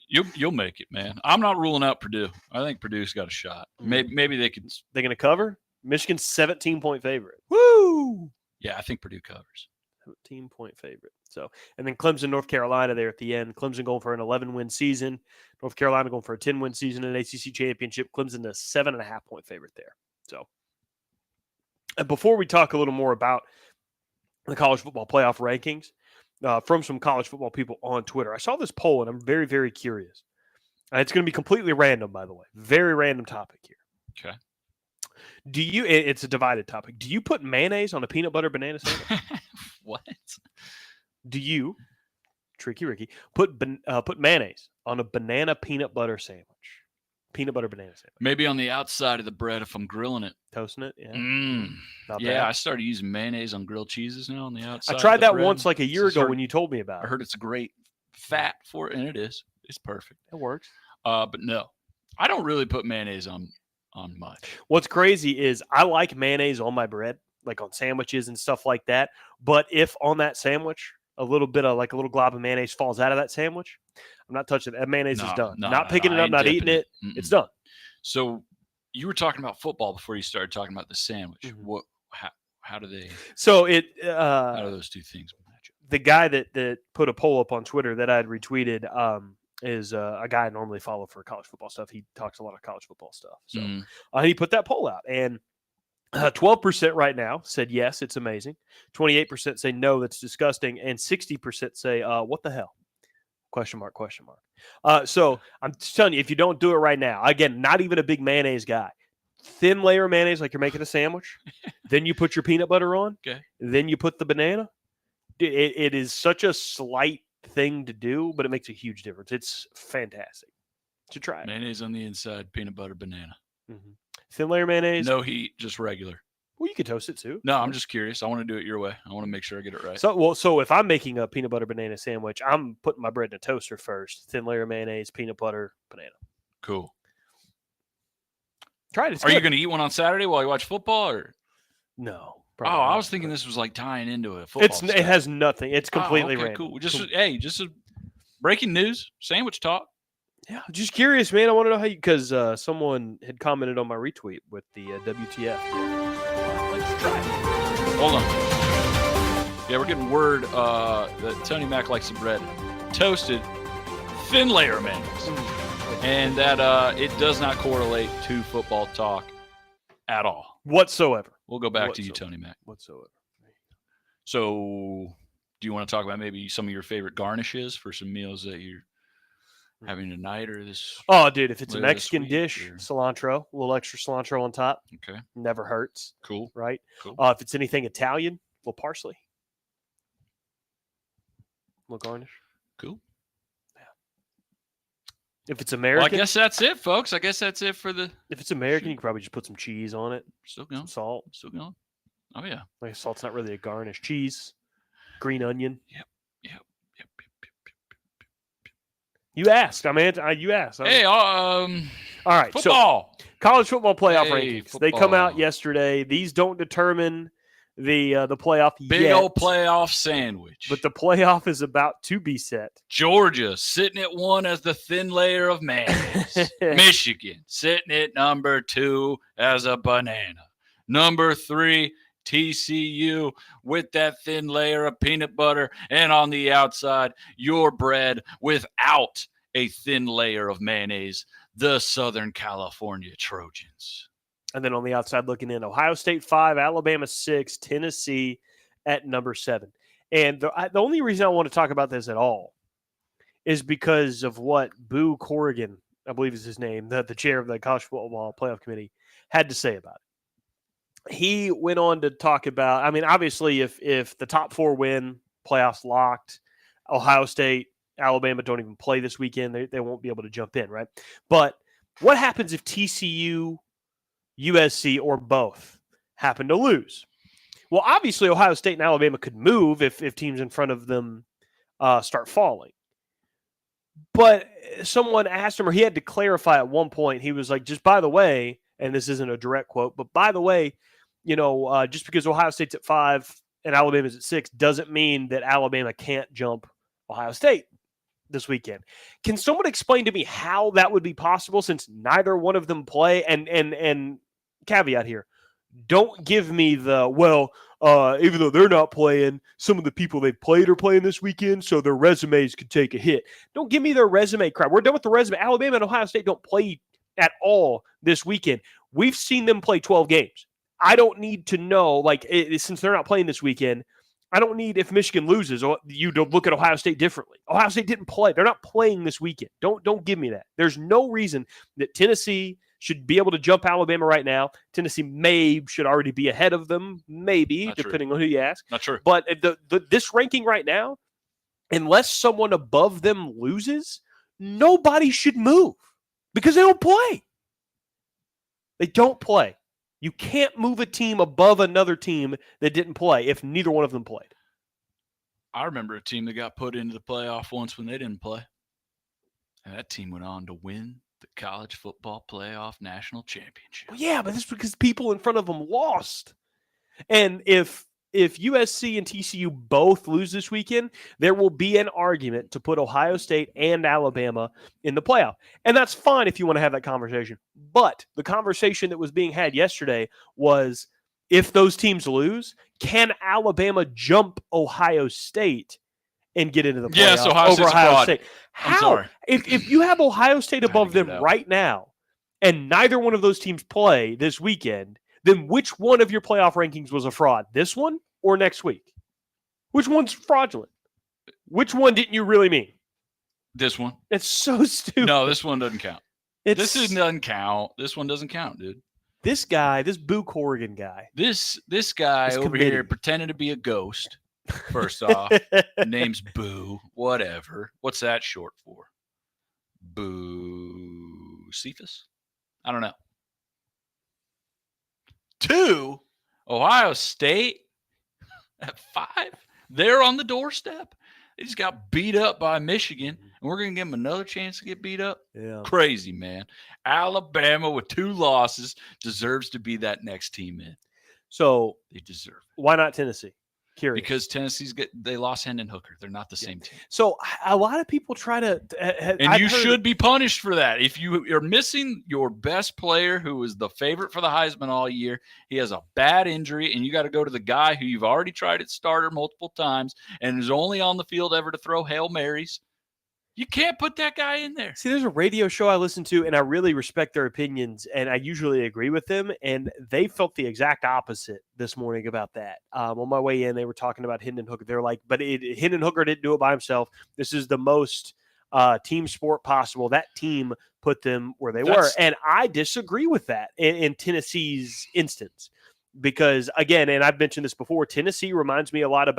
You'll make it, man. I'm not ruling out Purdue. I think Purdue's got a shot. Maybe they could. They're going to cover. Michigan's 17-point favorite. Woo! Yeah, I think Purdue covers. 17-point favorite. So, and then Clemson, North Carolina there at the end. Clemson going for an 11-win season. North Carolina going for a 10-win season in an ACC championship. Clemson a 7.5-point favorite there. So, and before we talk a little more about the college football playoff rankings from some college football people on Twitter, I saw this poll and I'm very, very curious. And it's going to be completely random, by the way. Very random topic here. Okay. It's a divided topic. Do you put mayonnaise on a peanut butter banana sandwich? What? Do you, Tricky Ricky, put mayonnaise on a banana peanut butter sandwich? Peanut butter banana sandwich. Maybe on the outside of the bread if I'm grilling it. Toasting it? Yeah. Yeah, bad. I started using mayonnaise on grilled cheeses now on the outside. I tried that bread. once like a year ago when you told me about I it. heard it's a great fat for it, and it is. It's perfect. It works. But no, I don't really put mayonnaise on much. What's crazy is I like mayonnaise on my bread, like on sandwiches and stuff like that. But if on that sandwich, a little glob of mayonnaise falls out of that sandwich, I'm not touching it. That mayonnaise is done. Not picking it up, not eating it. It's done. So you were talking about football before you started talking about the sandwich. Mm-hmm. How do they? So how do those 2 things match up? The guy that put a poll up on Twitter that I had retweeted is a guy I normally follow for college football stuff. He talks a lot of college football stuff. So he put that poll out, and 12% right now said yes, it's amazing. 28% say no, that's disgusting, and 60% say what the hell? Question mark. So I'm just telling you, if you don't do it right now, again, not even a big mayonnaise guy. Thin layer of mayonnaise like you're making a sandwich. Then you put your peanut butter on. Okay. Then you put the banana. It is such a slight thing to do, but it makes a huge difference. It's fantastic. To try it. Mayonnaise on the inside, peanut butter, banana. Mm-hmm. Thin layer mayonnaise. No heat, just regular. Well, you could toast it too. No, I'm just curious. I want to do it your way. I want to make sure I get it right. So if I'm making a peanut butter banana sandwich, I'm putting my bread in a toaster first. Thin layer mayonnaise, peanut butter, banana. Cool. Try it. Are you going to eat one on Saturday while you watch football, or? No. I was thinking this was like tying into a football. It has nothing. It's completely random. Cool. Just a breaking news sandwich talk. Yeah, just curious, man. I want to know how because someone had commented on my retweet with the WTF. Let's try it. Hold on. Yeah, we're getting word that Tony Mac likes some bread toasted, thin layer mayonnaise, and that it does not correlate to football talk at all whatsoever. We'll go back to you, Tony Mac. Whatsoever. So, do you want to talk about maybe some of your favorite garnishes for some meals that you're having tonight or this? Oh, dude, if it's a later Mexican this week, dish, or? cilantro, a little extra cilantro on top. Okay. Never hurts. Cool. Right? Cool. If it's anything Italian, a little parsley. A little garnish. Cool. If it's American. Well, I guess that's it, folks. I guess that's it for the. If it's American, you can probably just put some cheese on it. Still going. Some salt. Still going. Oh, yeah. Like salt's not really a garnish. Cheese. Green onion. Yep. You asked. You asked. Hey, all right. football. So college football playoff Hey, rankings. They come out football. yesterday. These don't determine the playoff Big yet, old playoff sandwich. but the playoff is about to be set. Georgia sitting at 1 as the thin layer of mayonnaise. Michigan sitting at number 2 as a banana. Number 3, TCU with that thin layer of peanut butter. And on the outside, your bread without a thin layer of mayonnaise, the Southern California Trojans. And then on the outside looking in, Ohio State 5, Alabama 6, Tennessee at number 7. And the only reason I want to talk about this at all is because of what Boo Corrigan, I believe is his name, the chair of the College Football Playoff Committee, had to say about it. He went on to talk about, I mean, obviously, if the top 4 win, playoffs locked, Ohio State, Alabama don't even play this weekend, they won't be able to jump in, right? But what happens if TCU, USC, or both happen to lose? Well, obviously, Ohio State and Alabama could move if teams in front of them start falling. But someone asked him, or he had to clarify at one point, he was like, just by the way, and this isn't a direct quote, but by the way, just because Ohio State's at 5 and Alabama's at 6 doesn't mean that Alabama can't jump Ohio State this weekend. Can someone explain to me how that would be possible since neither one of them play? And caveat here, don't give me the, even though they're not playing, some of the people they've played are playing this weekend, so their resumes could take a hit. Don't give me their resume crap. We're done with the resume. Alabama and Ohio State don't play at all this weekend. We've seen them play 12 games. I don't need to know, since they're not playing this weekend, I don't need, if Michigan loses, you to look at Ohio State differently. Ohio State didn't play. They're not playing this weekend. Don't give me that. There's no reason that Tennessee should be able to jump Alabama right now. Tennessee should already be ahead of them, maybe, Not depending on who you ask. Not true. But this ranking right now, unless someone above them loses, nobody should move because they don't play. They don't play. You can't move a team above another team that didn't play if neither one of them played. I remember a team that got put into the playoff once when they didn't play. And that team went on to win the college football playoff national championship. Well, yeah, but that's because people in front of them lost. And if USC and TCU both lose this weekend, there will be an argument to put Ohio State and Alabama in the playoff. And that's fine if you want to have that conversation. But the conversation that was being had yesterday was, if those teams lose, can Alabama jump Ohio State and get into the playoff? Yes, Ohio over State's a Ohio fraud. State? I'm How? sorry. If you have Ohio State I had to above get them it out. right now, and neither one of those teams play this weekend, then which one of your playoff rankings was a fraud? This one or next week? Which one's fraudulent? Which one didn't you really mean? This one. It's so stupid. No, this one doesn't count. This doesn't count. This one doesn't count, dude. This guy, this Boo Corrigan guy. This guy This over committee. here pretending to be a ghost. First off, name's Boo. Whatever. What's that short for? Boo Cephas? I don't know. 2, Ohio State at 5. They're on the doorstep. They just got beat up by Michigan, and we're going to give them another chance to get beat up? Yeah. Crazy, man. Alabama with 2 losses deserves to be that next team in. So They deserve it. why not Tennessee? Curious. Because they lost Hendon Hooker. They're not the same team. So a lot of people try to, And you should be punished for that. If you are missing your best player who is the favorite for the Heisman all year, he has a bad injury, and you got to go to the guy who you've already tried at starter multiple times and is only on the field ever to throw Hail Marys. You can't put that guy in there. See, there's a radio show I listen to, and I really respect their opinions, and I usually agree with them, and they felt the exact opposite this morning about that. On my way in, they were talking about Hendon Hooker. They're like, but Hendon Hooker didn't do it by himself. This is the most team sport possible. That team put them where they were, and I disagree with that in Tennessee's instance because, again, and I've mentioned this before, Tennessee reminds me a lot of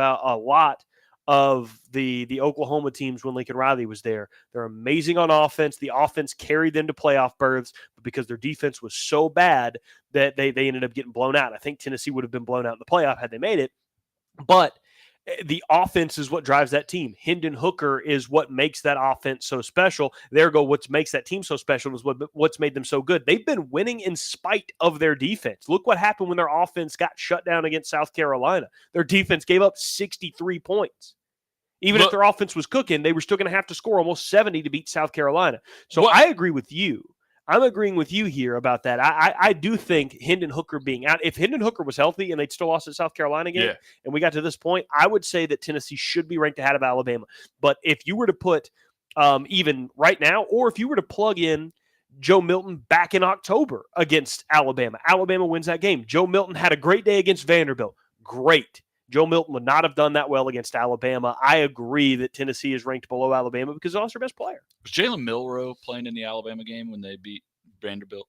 the Oklahoma teams when Lincoln Riley was there. They're amazing on offense. The offense carried them to playoff berths, but because their defense was so bad that they ended up getting blown out. I think Tennessee would have been blown out in the playoff had they made it. But the offense is what drives that team. Hendon Hooker is what makes that offense so special. What makes that team so special is what's made them so good. They've been winning in spite of their defense. Look what happened when their offense got shut down against South Carolina. Their defense gave up 63 points. Even if their offense was cooking, they were still going to have to score almost 70 to beat South Carolina. So I agree with you. I'm agreeing with you here about that. I do think Hendon Hooker being out, if Hendon Hooker was healthy and they'd still lost at South Carolina game, and we got to this point, I would say that Tennessee should be ranked ahead of Alabama. But if you were to put even right now, or if you were to plug in Joe Milton back in October against Alabama, Alabama wins that game. Joe Milton had a great day against Vanderbilt. Great. Joe Milton would not have done that well against Alabama. I agree that Tennessee is ranked below Alabama because they lost their best player. Was Jalen Milroe playing in the Alabama game when they beat Vanderbilt?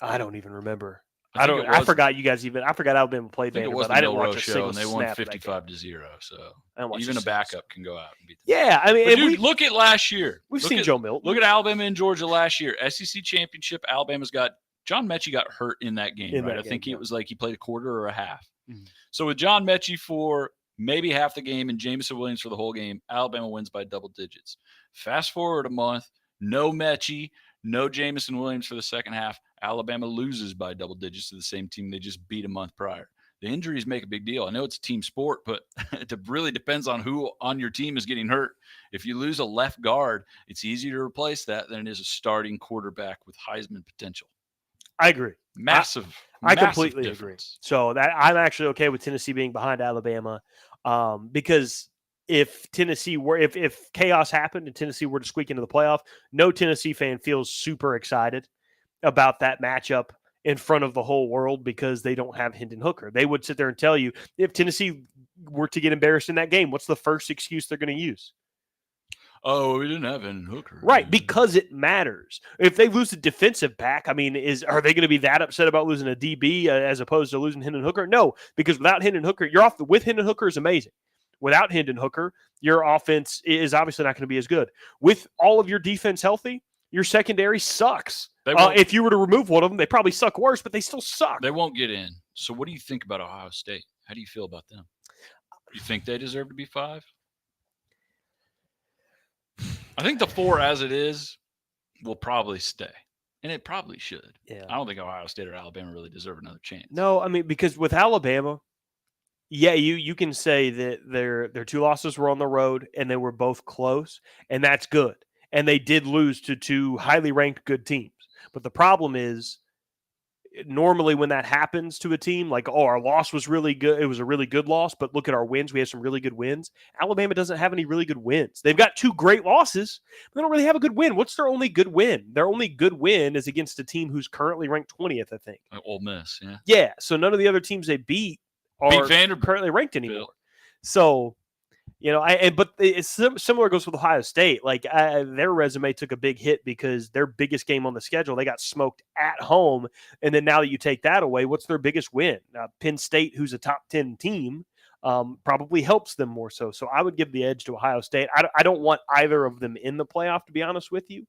I don't even remember. I think it I was- forgot you guys even. I forgot Alabama played I think it was Vanderbilt. the I didn't Milrow watch a show, single and they won snap of that game. 55-0. So I didn't watch even a a single backup can go out and beat them. Yeah, I mean, But and dude, look at last year. we've Look seen at, Joe Milton. Look at Alabama and Georgia last year. SEC championship. Alabama's got John Mechie got hurt in that game. In right? that I think game, it was like he played a quarter or a half. Mhm. So with John Mechie for maybe half the game and Jameson Williams for the whole game, Alabama wins by double digits. Fast forward a month, no Mechie, no Jameson Williams for the second half. Alabama loses by double digits to the same team they just beat a month prior. The injuries make a big deal. I know it's a team sport, but it really depends on who on your team is getting hurt. If you lose a left guard, it's easier to replace that than it is a starting quarterback with Heisman potential. I agree. Massive. I massive completely difference. agree. So that I'm actually okay with Tennessee being behind Alabama, because if Tennessee were if chaos happened and Tennessee were to squeak into the playoff, no Tennessee fan feels super excited about that matchup in front of the whole world because they don't have Hendon Hooker. They would sit there and tell you if Tennessee were to get embarrassed in that game, what's the first excuse they're going to use? Oh, we didn't have Hendon Hooker. Right, because it matters. If they lose a defensive back, I mean, are they going to be that upset about losing a DB as opposed to losing Hendon Hooker? No, because without Hendon Hooker, you're off. With Hendon Hooker is amazing. Without Hendon Hooker, your offense is obviously not going to be as good. With all of your defense healthy, your secondary sucks. If you were to remove one of them, they probably suck worse, but they still suck. They won't get in. So what do you think about Ohio State? How do you feel about them? You think they deserve to be 5? I think the 4 as it is will probably stay. And it probably should. Yeah. I don't think Ohio State or Alabama really deserve another chance. No, I mean, because with Alabama, yeah, you can say that their 2 losses were on the road and they were both close, and that's good. And they did lose to 2 highly ranked good teams. But the problem is, normally when that happens to a team, like, oh, our loss was really good. It was a really good loss, but look at our wins. We have some really good wins. Alabama doesn't have any really good wins. They've got 2 great losses, but they don't really have a good win. What's their only good win? Their only good win is against a team who's currently ranked 20th, I think. Like Ole Miss, yeah. Yeah, so none of the other teams they beat are Vanderbilt. currently ranked anymore. So, but it's similar goes with Ohio State. Like their resume took a big hit because their biggest game on the schedule, they got smoked at home. And then now that you take that away, what's their biggest win? Penn State, who's a top 10 team, probably helps them more so. So I would give the edge to Ohio State. I don't want either of them in the playoff, to be honest with you.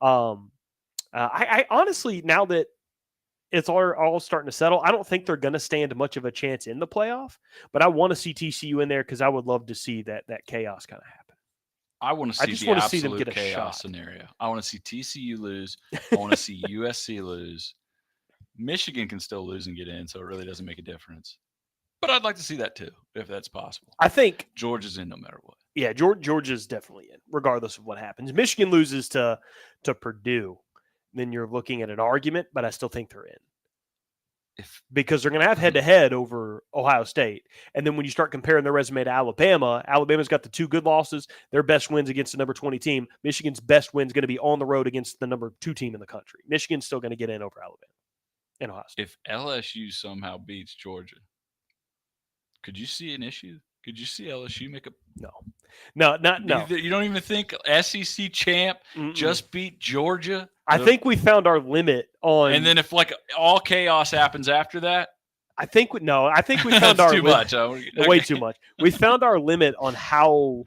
I honestly, now that it's all starting to settle, I don't think they're going to stand much of a chance in the playoff, but I want to see TCU in there because I would love to see that chaos kind of happen. I want to see just the want to absolute see them get a chaos shot. scenario. I want to see TCU lose. I want to see USC lose. Michigan can still lose and get in, so it really doesn't make a difference. But I'd like to see that too, if that's possible. I think Georgia's in no matter what. Yeah, Georgia's definitely in, regardless of what happens. Michigan loses to Purdue, then you're looking at an argument, but I still think they're in. Because they're going to have head-to-head over Ohio State. And then when you start comparing their resume to Alabama, Alabama's got the 2 good losses, their best wins against the number 20 team. Michigan's best win is going to be on the road against the number 2 team in the country. Michigan's still going to get in over Alabama and Ohio State. If LSU somehow beats Georgia, could you see an issue? Could you see LSU make a No. No. You don't even think SEC champ just beat Georgia? I think we found our limit on. And then if like all chaos happens after that, I think we found our too limit. much. Way too much. We found our limit on how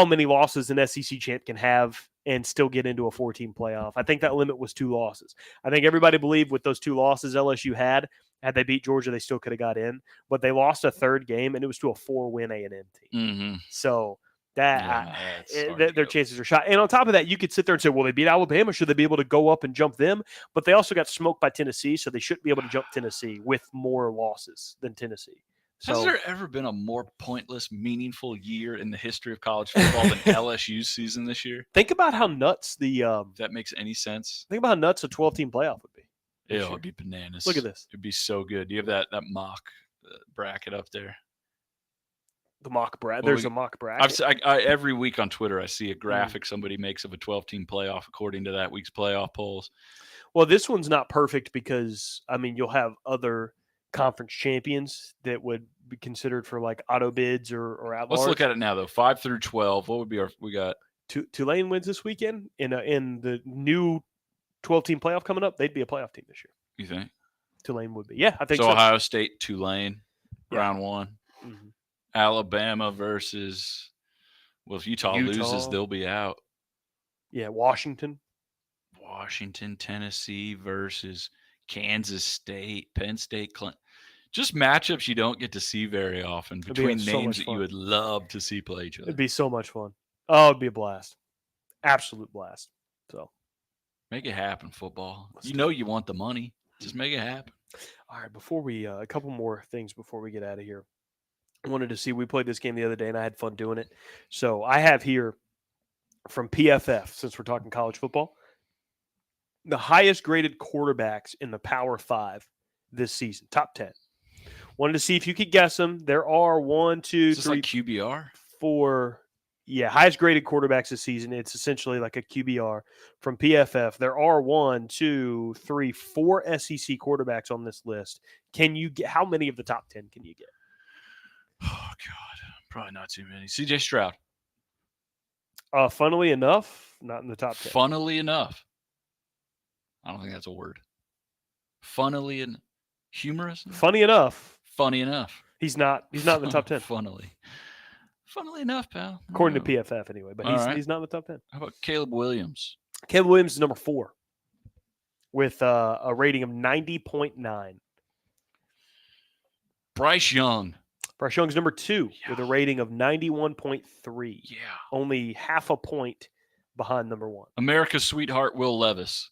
many losses an SEC champ can have and still get into a 4-team playoff. I think that limit was 2 losses. I think everybody believed with those 2 losses LSU had they beat Georgia, they still could have got in. But they lost a 3rd game, and it was to a 4-win A&M team. Mm-hmm. So their their chances are shot. And on top of that, you could sit there and say, well, they beat Alabama. Should they be able to go up and jump them? But they also got smoked by Tennessee, so they shouldn't be able to jump Tennessee with more losses than Tennessee. So, has there ever been a more pointless, meaningful year in the history of college football than LSU's season this year? Think about how nuts if that makes any sense. Think about how nuts a 12-team playoff would be. Yeah, it'd be bananas. Look at this. It'd be so good. Do you have that mock bracket up there? The mock bracket. There's a mock bracket. Every week on Twitter, I see a graphic somebody makes of a 12-team playoff according to that week's playoff polls. Well, this one's not perfect because, I mean, you'll have other conference champions that would be considered for like auto bids or at large. Let's look at it now, though. 5 through 12. What would be we got? Tulane wins this weekend in the new 12-team playoff coming up, they'd be a playoff team this year. You think? Tulane would be. Yeah, I think So so. Ohio State, Tulane, Yeah. round one. Mhm. Alabama versus. Well, if Utah loses, Utah. they'll be out. Yeah, Washington. Washington, Tennessee versus Kansas State, Penn State, Clemson. Just matchups you don't get to see very often It'd be between so names much that fun. you would love to see play each other. It'd be so much fun. Oh, it'd be a blast. Absolute blast. So, Make it happen, football. Let's You do know you want the money. Just make it happen. all right, before we a couple more things before we get out of here. I wanted to see, we played this game the other day and I had fun doing it. So, I have here from PFF, since we're talking college football, the highest graded quarterbacks in the Power 5 this season, top 10. Wanted to see if you could guess them. There are 1, 2, Is this 3, like QBR? 4. Yeah, highest graded quarterbacks this season. It's essentially like a QBR from PFF. There are 1, 2, 3, 4 SEC quarterbacks on this list. Can you get how many of the top 10 can you get? Oh, God. Probably not too many. CJ Stroud. Funnily enough, not in the top 10. Funnily enough. I don't think that's a word. Funnily and humorous? Funny enough, Funny enough. he's not in the top 10. Funnily enough, pal. According to PFF anyway, but All right. he's not in the top 10. How about Caleb Williams? Caleb Williams is number 4 with a rating of 90.9. Bryce Young. Bryce Young's number 2 with a Yeah. rating of 91.3. Yeah. Only half a point behind number 1. America's sweetheart, Will Levis.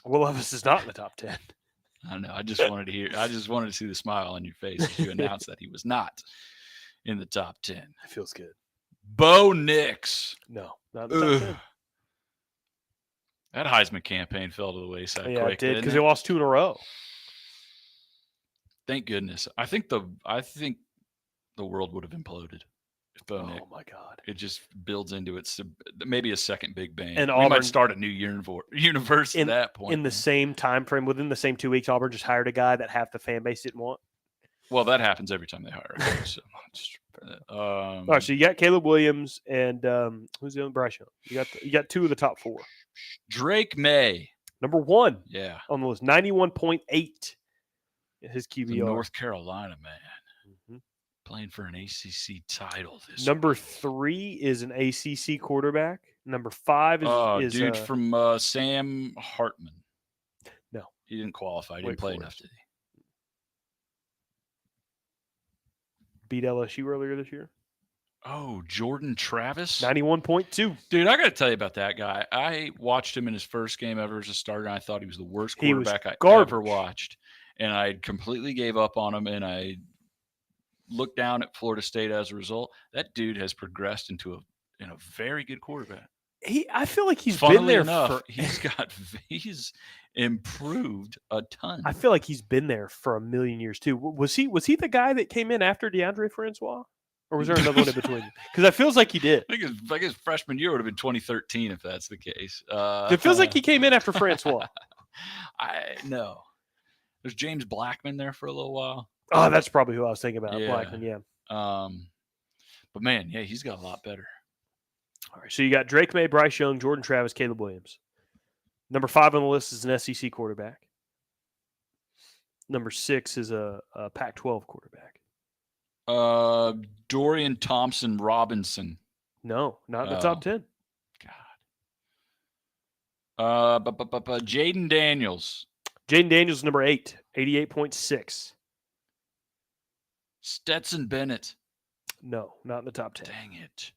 Will Levis is not in the top 10. I know. I just wanted to see the smile on your face as you announced that he was not in the top 10. It feels good. Bo Nix. No, not in the top 10. Ugh. That Heisman campaign fell to the wayside Yeah, quick. it did because didn't they lost 2 in a row. Thank goodness. I think the world would have imploded if Bo Nix. Oh my God! It just builds into it. Maybe a second Big Bang. And we Auburn- might start a new universe at that point. In the same time frame, within the same 2 weeks, Auburn just hired a guy that half the fan base didn't want. Well, that happens every time they hire a coach. All right, so you got Caleb Williams and who's the other? Bryce Young. You got 2 of the top 4. Drake May. Number 1 Yeah. on the list, 91.8. His The QBR. North Carolina man. Mhm. Playing for an ACC title this Number week. 3 is an ACC quarterback. Number 5 is dude from Sam Hartman. No. He didn't qualify. He didn't Wake play Forest. enough, did he? beat LSU earlier this year. Oh, Jordan Travis? 91.2. Dude, I got to tell you about that guy. I watched him in his first game ever as a starter, and I thought he was the worst He was quarterback I garbage. ever watched. And I completely gave up on him, and I looked down at Florida State as a result. That dude has progressed into a very good quarterback. I feel like he's Funnily been there enough, for he's improved a ton. I feel like he's been there for a million years too. Was he the guy that came in after DeAndre Francois? Or was there another one in between? Because it feels like he did. I think his freshman year would have been 2013 if that's the case. It feels like he came in after Francois. I know. There's James Blackman there for a little while. Oh, that's probably who I was thinking about. Yeah. Blackman, yeah. But man, yeah, he's got a lot better. All right. So you got Drake May, Bryce Young, Jordan Travis, Caleb Williams. Number 5 on the list is an SEC quarterback. Number 6 is a Pac-12 quarterback. Dorian Thompson Robinson. No, not in the top 10. God. Jaden Daniels. Jaden Daniels, number 8, 88.6. Stetson Bennett. No, not in the top 10. Dang it.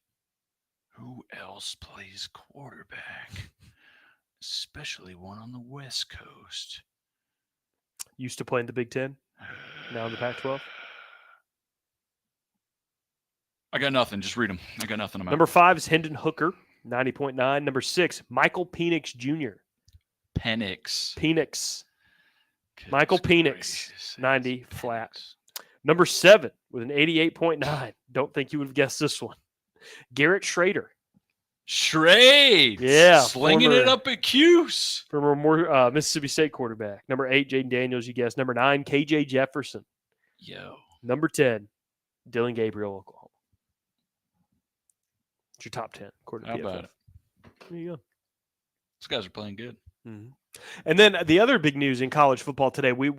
Who else plays quarterback? Especially one on the West Coast. Used to play in the Big Ten, now in the Pac-12. I got nothing. Just read them. I got nothing. Number 5 is Hendon Hooker, 90.9. Number 6, Michael Penix Jr. Penix. Michael Penix, 90 flat. Number 7 with an 88.9. Don't think you would have guessed this one. Garrett Schrader. Yeah, Slinging former- it up at Cuse. From Mississippi State quarterback. Number 8, Jaden Daniels, you guessed. Number 9, KJ Jefferson. Yo. Number 10, Dylan Gabriel, Oklahoma. It's your top 10, according to How PFF. about it? There you go. Those guys are playing good. Mhm. And then the other big news in college football today, we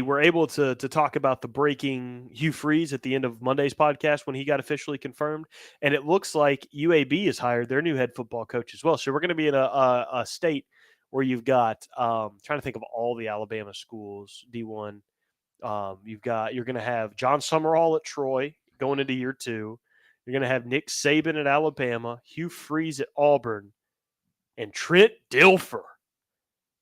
were able to talk about the breaking Hugh Freeze at the end of Monday's podcast when he got officially confirmed, and it looks like UAB has hired their new head football coach as well. So we're going to be in a state where you've got trying to think of all the Alabama schools D1. You're going to have John Summerall at Troy going into year 2. You're going to have Nick Saban at Alabama, Hugh Freeze at Auburn, and Trent Dilfer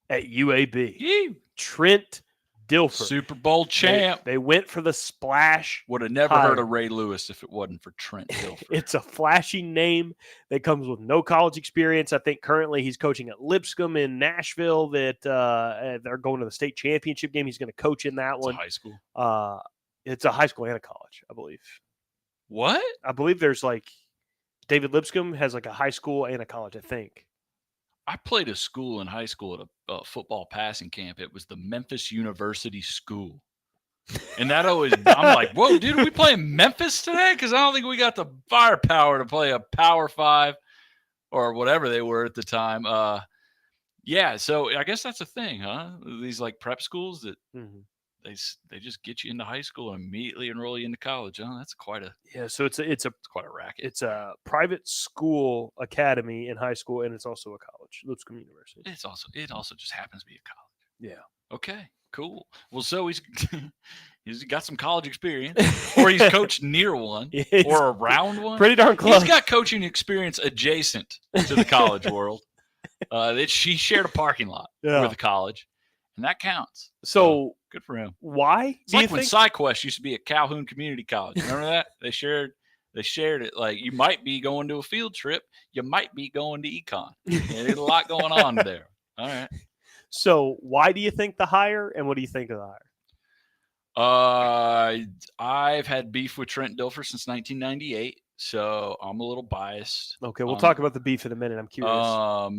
at UAB. Yee. Trent Dilfer. Super Bowl champ. They went for the splash. Would have never hire. heard of Ray Lewis if it wasn't for Trent Dilfer. It's a flashy name that comes with no college experience. I think currently he's coaching at Lipscomb in Nashville. That they're going to the state championship game. He's going to coach in that It's one. a high school. It's a high school and a college, I believe. What? I believe there's like David Lipscomb has like a high school and a college, I think. I played a school in high school at a football passing camp. It was the Memphis University School. And that always, I'm like, whoa, dude, are we playing Memphis today? Because I don't think we got the firepower to play a Power 5 or whatever they were at the time. Yeah, so I guess that's a thing, huh? These like prep schools that they just get you into high school and immediately enroll you into college. Oh, that's quite a So it's quite a racket. It's a private school academy in high school, and it's also a college, Lipscomb University. It also just happens to be a college. Yeah. Okay. Cool. Well, so he's got some college experience, or he's coached near one, or around one. Pretty darn close. He's got coaching experience adjacent to the college world. She shared a parking lot with a college, and that counts. So good for him. Why? It's like when SciQuest used to be at Calhoun Community College. Remember that? They shared it. Like you might be going to a field trip, you might be going to econ. There's a lot going on there. All right. So why do you think the hire, and what do you think of the hire? I've had beef with Trent Dilfer since 1998, so I'm a little biased. Okay, we'll talk about the beef in a minute. I'm curious.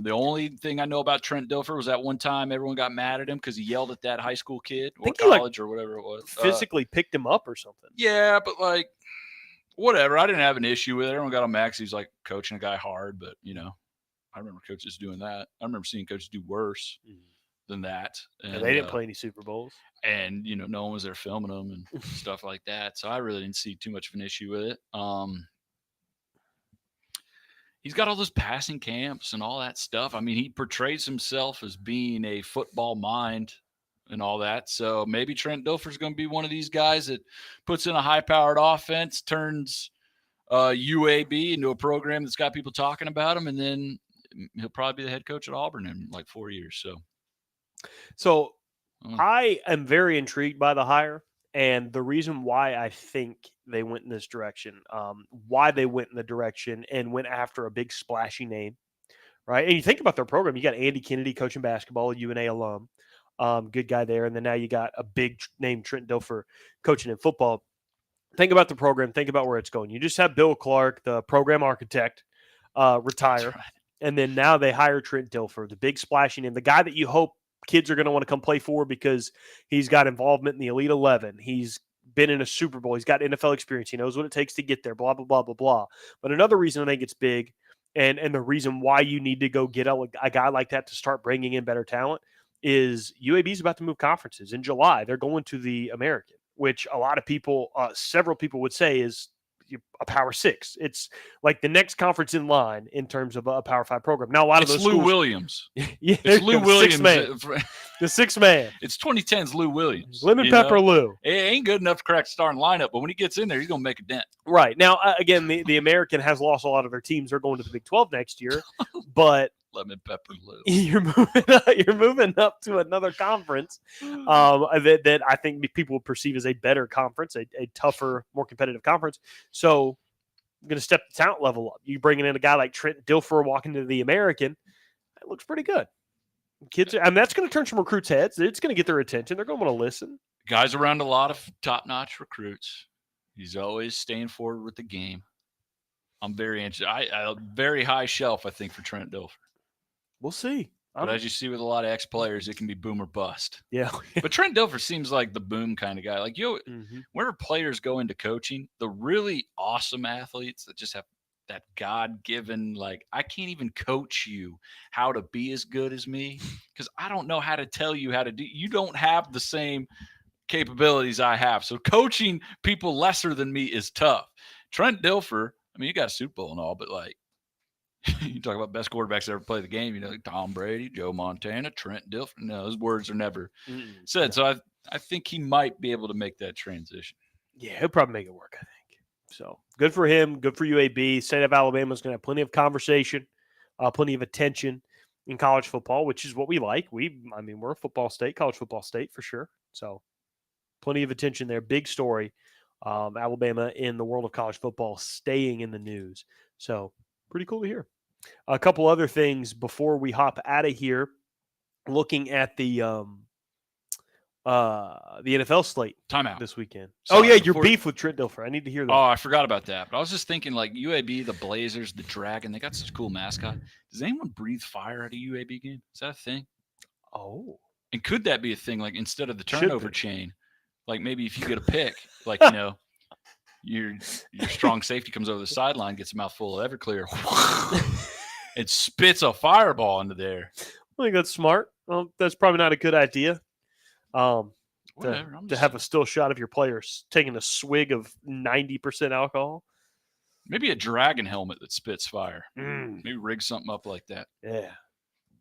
The only thing I know about Trent Dilfer was that one time everyone got mad at him because he yelled at that high school kid or college or whatever it was. Physically picked him up or something. Yeah, but like whatever. I didn't have an issue with it. Everyone got on Max. He's like coaching a guy hard, but I remember coaches doing that. I remember seeing coaches do worse than that. And they didn't play any Super Bowls. And, no one was there filming them and stuff like that. So I really didn't see too much of an issue with it. He's got all those passing camps and all that stuff. I mean, he portrays himself as being a football mind and all that. So maybe Trent Dilfer's going to be one of these guys that puts in a high-powered offense, turns UAB into a program that's got people talking about him, and then he'll probably be the head coach at Auburn in like 4 years. So I am very intrigued by the hire, and the reason why I think they went in this direction, why they went in the direction and went after a big splashy name, right? And you think about their program, you got Andy Kennedy coaching basketball, a UNA alum, good guy there, and then now you got a big name, Trent Dilfer, coaching in football. Think about the program, think about where it's going. You just have Bill Clark, the program architect, retire, right. And then now they hire Trent Dilfer, the big splashy name, the guy that you hope kids are going to want to come play for because he's got involvement in the Elite 11. He's been in a Super Bowl. He's got NFL experience. He knows what it takes to get there, blah, blah, blah, blah, blah. But another reason I think it's big and the reason why you need to go get a guy like that to start bringing in better talent is UAB is about to move conferences. In July, they're going to the American, which a lot of people, several people would say is a Power 6. It's like the next conference in line in terms of a Power 5 program. Now, a lot of those Lou schools, Williams. Yeah, It's Lou Williams. the sixth man. It's 2010's Lou Williams. Lemon Pepper Lou. It ain't good enough to crack the starting lineup, but when he gets in there, he's going to make a dent. Right. Now, again, the American has lost a lot of their teams. They're going to the Big 12 next year, but Lemon Pepper Lou. you're moving up to another conference that I think people would perceive as a better conference, a tougher, more competitive conference. So I'm going to step the talent level up. You bringing in a guy like Trent Dilfer walking into the American, it looks pretty good. Kids, that's going to turn some recruits' heads. It's going to get their attention. They're going to want to listen. Guy's around a lot of top-notch recruits. He's always staying forward with the game. I'm very interested. I very high shelf, I think, for Trent Dilfer. We'll see. But as you see with a lot of ex-players, it can be boom or bust. Yeah. But Trent Dilfer seems like the boom kind of guy. Like, whenever players go into coaching, the really awesome athletes that just have that God-given, like, I can't even coach you how to be as good as me because I don't know how to tell you how to do. You don't have the same capabilities I have. So coaching people lesser than me is tough. Trent Dilfer, I mean, you got a Super Bowl and all, but like, you talk about best quarterbacks that ever play the game, you know, like Tom Brady, Joe Montana, Trent Dilfer. No, those words are never said. So I think he might be able to make that transition. Yeah, he'll probably make it work, I think. So good for him. Good for UAB. State of Alabama is going to have plenty of conversation, plenty of attention in college football, which is what we like. We're a football state, college football state for sure. So plenty of attention there. Big story. Alabama in the world of college football staying in the news. So pretty cool to hear. A couple other things before we hop out of here. Looking at the NFL slate Timeout this weekend. Sorry, your before- beef with Trent Dilfer. I need to hear that. Oh, I forgot about that. But I was just thinking, like, UAB, the Blazers, the Dragon, they got such a cool mascot. Does anyone breathe fire at a UAB game? Is that a thing? Oh. And could that be a thing, like, instead of the Should turnover be. chain, like maybe if you get a pick, like, you know, your strong safety comes over the sideline, gets a mouthful of Everclear, and spits a fireball into there. I think that's smart. Well, that's probably not a good idea. Whatever. To have a still shot of your players taking a swig of 90% alcohol. Maybe a dragon helmet that spits fire. Mm, Maybe rig something up like that. yeah.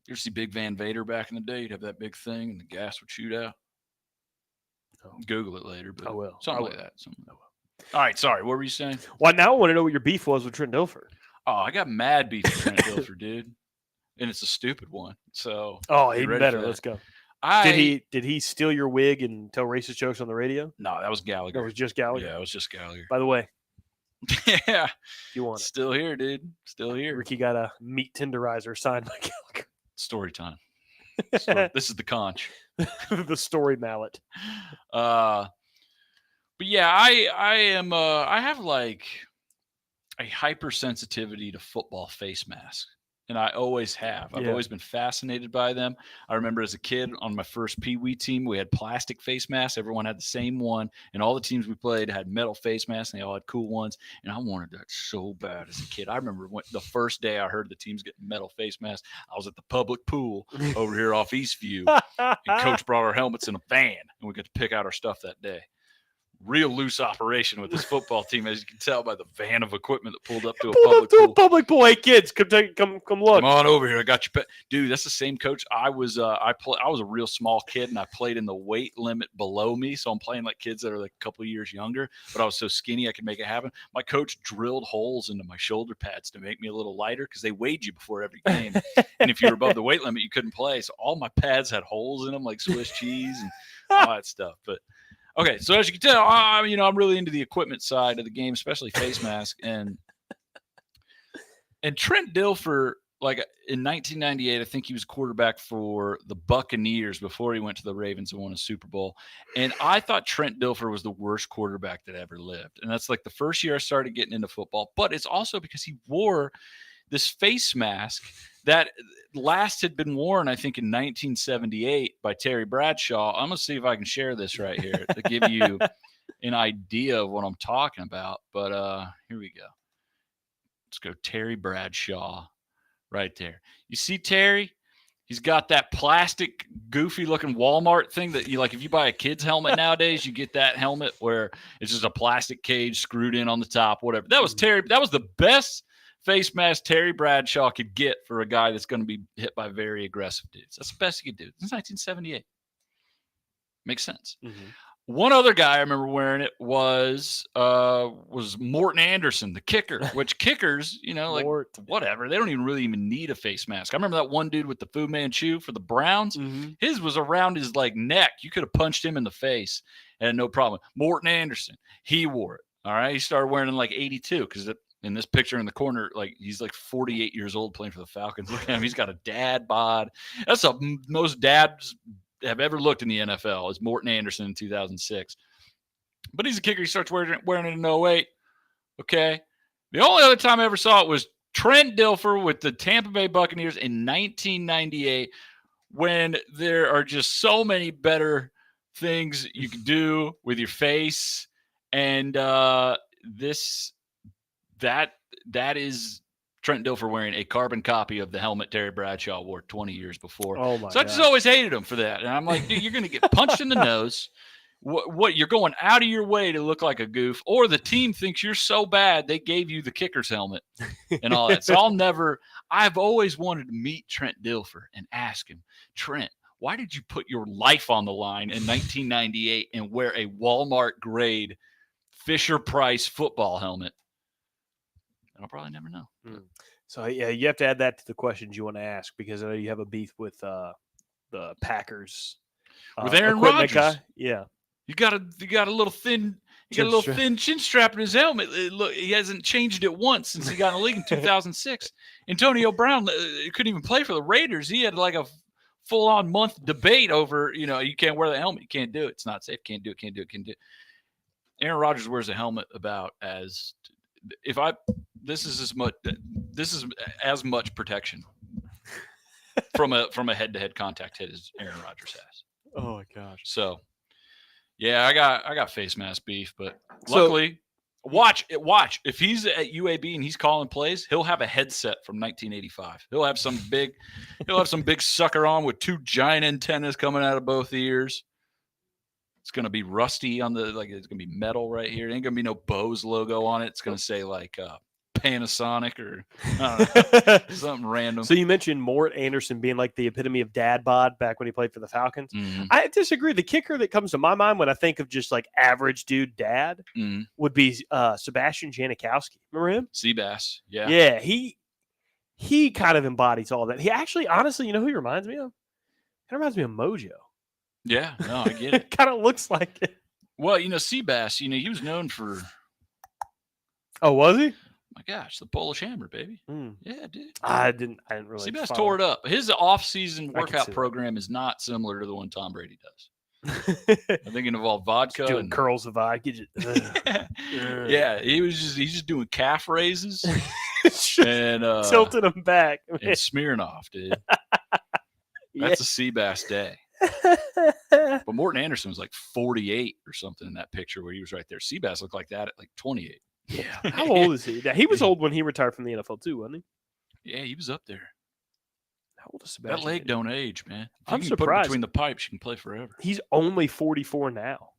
You ever see Big Van Vader back in the day? He'd have that big thing and the gas would shoot out. Google it later, but I will. something I like will. that. All right, sorry. What were you saying? Well, now I want to know what your beef was with Trent Dilfer. Oh, I got mad beef with Trent Dilfer, dude, and it's a stupid one. So, Oh, you even ready better. for that? Let's go. I Did he steal your wig and tell racist jokes on the radio? No, that was Or Gallagher. it was just Gallagher? Yeah, it was just Gallagher. By the way, Yeah, if you want it. still here, dude. Still here. Ricky got a meat tenderizer signed by Story time. Gallagher. This is the conch. The story mallet. But yeah, I have like a hypersensitivity to football face masks. And I always have. I've Yeah. always been fascinated by them. I remember as a kid on my first Pee Wee team, we had plastic face masks. Everyone had the same one. And all the teams we played had metal face masks, and they all had cool ones. And I wanted that so bad as a kid. I remember the first day I heard the teams getting metal face masks, I was at the public pool over here off Eastview. And Coach brought our helmets in a van, and we got to pick out our stuff that day. Real loose operation with this football team, as you can tell by the van of equipment that pulled up to a Pulled public up to pool. a public pool. Hey, kids, come look. Come on over here. I got you. Dude, that's the same coach. I was I was a real small kid, and I played in the weight limit below me. So I'm playing like kids that are like a couple of years younger, but I was so skinny I could make it happen. My coach drilled holes into my shoulder pads to make me a little lighter because they weighed you before every game. And if you were above the weight limit, you couldn't play. So all my pads had holes in them like Swiss cheese and all that stuff. But okay, so as you can tell, I'm really into the equipment side of the game, especially face mask. And Trent Dilfer, like in 1998, I think he was quarterback for the Buccaneers before he went to the Ravens and won a Super Bowl. And I thought Trent Dilfer was the worst quarterback that ever lived. And that's like the first year I started getting into football. But it's also because he wore this face mask that last had been worn, I think, in 1978 by Terry Bradshaw. I'm going to see if I can share this right here to give you an idea of what I'm talking about. But here we go. Let's go Terry Bradshaw right there. You see Terry? He's got that plastic, goofy-looking Walmart thing that you like. If you buy a kid's helmet nowadays, you get that helmet where it's just a plastic cage screwed in on the top, whatever. That was Terry. That was the best face mask Terry Bradshaw could get for a guy that's going to be hit by very aggressive dudes. That's the best he could do. It's 1978. Makes sense. Mm-hmm. One other guy I remember wearing it was Morton Anderson, the kicker, which kickers, like whatever. They don't even need a face mask. I remember that one dude with the Fu Manchu for the Browns. Mm-hmm. His was around his like neck. You could have punched him in the face and no problem. Morton Anderson, he wore it. All right. He started wearing it in like 82 because in this picture in the corner, like he's like 48 years old playing for the Falcons. Look at him. He's got a dad bod. That's the most dads have ever looked in the NFL is Morton Anderson in 2006. But he's a kicker. He starts wearing it in 08. Okay. The only other time I ever saw it was Trent Dilfer with the Tampa Bay Buccaneers in 1998 when there are just so many better things you can do with your face. And that that is Trent Dilfer wearing a carbon copy of the helmet Terry Bradshaw wore 20 years before. Oh my So I God. just always hated him for that. And I'm like, dude, you're going to get punched in the nose. What you're going out of your way to look like a goof, or the team thinks you're so bad they gave you the kicker's helmet and all that. So I've always wanted to meet Trent Dilfer and ask him, Trent, why did you put your life on the line in 1998 and wear a Walmart grade Fisher Price football helmet? And I'll probably never know. So yeah, you have to add that to the questions you want to ask, because I know you have a beef with the Packers With Aaron equipment Rodgers. guy. Yeah. You got a little thin thin chin strap in his helmet. Look, he hasn't changed it once since he got in the league in 2006. Antonio Brown couldn't even play for the Raiders. He had like a full-on month debate over, you can't wear the helmet. You can't do it. It's not safe. Can't do it. Aaron Rodgers wears a helmet about as this is as much protection from a head-to-head contact hit as Aaron Rodgers has. Oh my gosh. So, yeah, I got face mask beef, but luckily, watch if he's at UAB and he's calling plays, he'll have a headset from 1985. He'll have some big sucker on with two giant antennas coming out of both ears. It's gonna be rusty on it's gonna be metal right here. It ain't gonna be no Bose logo on it. It's gonna say Panasonic or something random. So you mentioned Mort Anderson being like the epitome of dad bod back when he played for the Falcons. Mhm. I disagree. The kicker that comes to my mind when I think of just like average dude dad Mhm. would be Sebastian Janikowski. Remember him? Seabass, yeah. Yeah, he kind of embodies all that. He actually, honestly, you know who he reminds me of? He reminds me of Mojo. Yeah, no, I get it. It kind of looks like it. Well, Seabass, he was known for, Oh, was he? my gosh, the Polish Hammer, baby. Mm. Yeah, dude. I didn't really. Seabass follow. tore it up. His off-season I can workout see that. program is not similar to the one Tom Brady does. I think it involved vodka Doing and curls of vodka. yeah, he's just doing calf raises and tilting them back. and Smirnoff, dude. That's a Seabass day. But Morton Anderson was like 48 or something in that picture where he was right there. Seabass looked like that at like 28. Yeah. How old is he? He was old when he retired from the NFL too, wasn't he? Yeah, he was up there. How old is Sebastian? That leg don't age, man. If I'm you can put it surprised. between the pipes, you can play forever. He's only 44 now.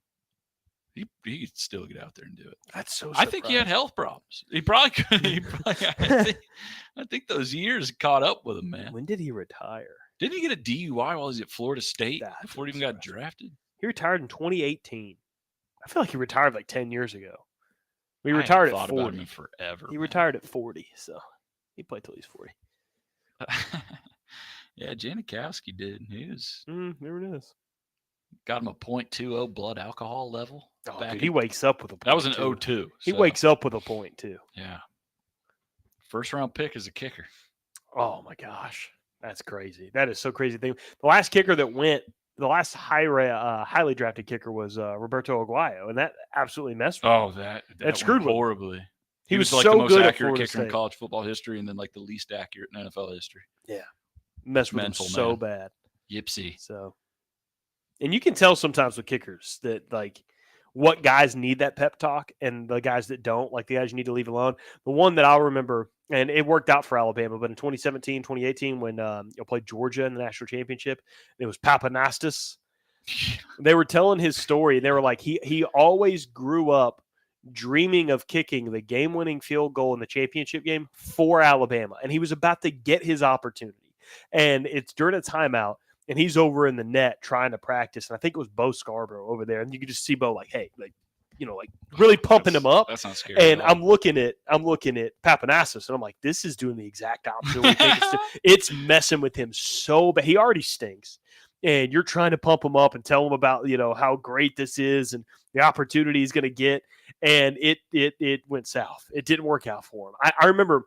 He could still get out there and do it. That's so. I think he had health problems. He probably could. I think those years caught up with him, man. When did he retire? Didn't he get a DUI while he was at Florida State That's before he even got drafted? He retired in 2018. I feel like he retired like 10 years ago. He I retired haven't at thought about 40. him in forever. He man. retired at 40, so he played till he's 40. Yeah, Janikowski did. He was There it is. got him a .20 blood alcohol level. Oh, back dude, in- he wakes up with a point. that was an too. 02. He so, wakes up with a point too. Yeah. First round pick as a kicker. Oh my gosh, that's crazy. That is so crazy. The last kicker that went, the last highly drafted kicker was Roberto Aguayo, and that absolutely messed with him. Oh, that screwed went with him. horribly. He was like so the most good at accurate Florida kicker in State. college football history, and then like the least accurate in NFL history. Messed with mental him so man. bad. Yipsy. So, and you can tell sometimes with kickers that like what guys need that pep talk and the guys that don't, like the guys you need to leave alone. The one that I'll remember, and it worked out for Alabama, but in 2017, 2018, when you played Georgia in the national championship, it was Papanastis. They were telling his story. And they were like, he always grew up dreaming of kicking the game-winning field goal in the championship game for Alabama, and he was about to get his opportunity. And it's during a timeout, and he's over in the net trying to practice. And I think it was Bo Scarborough over there, and you could just see Bo like, hey, like really pumping him up. That's not scary. And at all. I'm looking at Papanastis, and I'm like, this is doing the exact opposite. We think it's messing with him so bad. He already stinks. And you're trying to pump him up and tell him about, how great this is and the opportunity he's going to get. And it went south. It didn't work out for him. I remember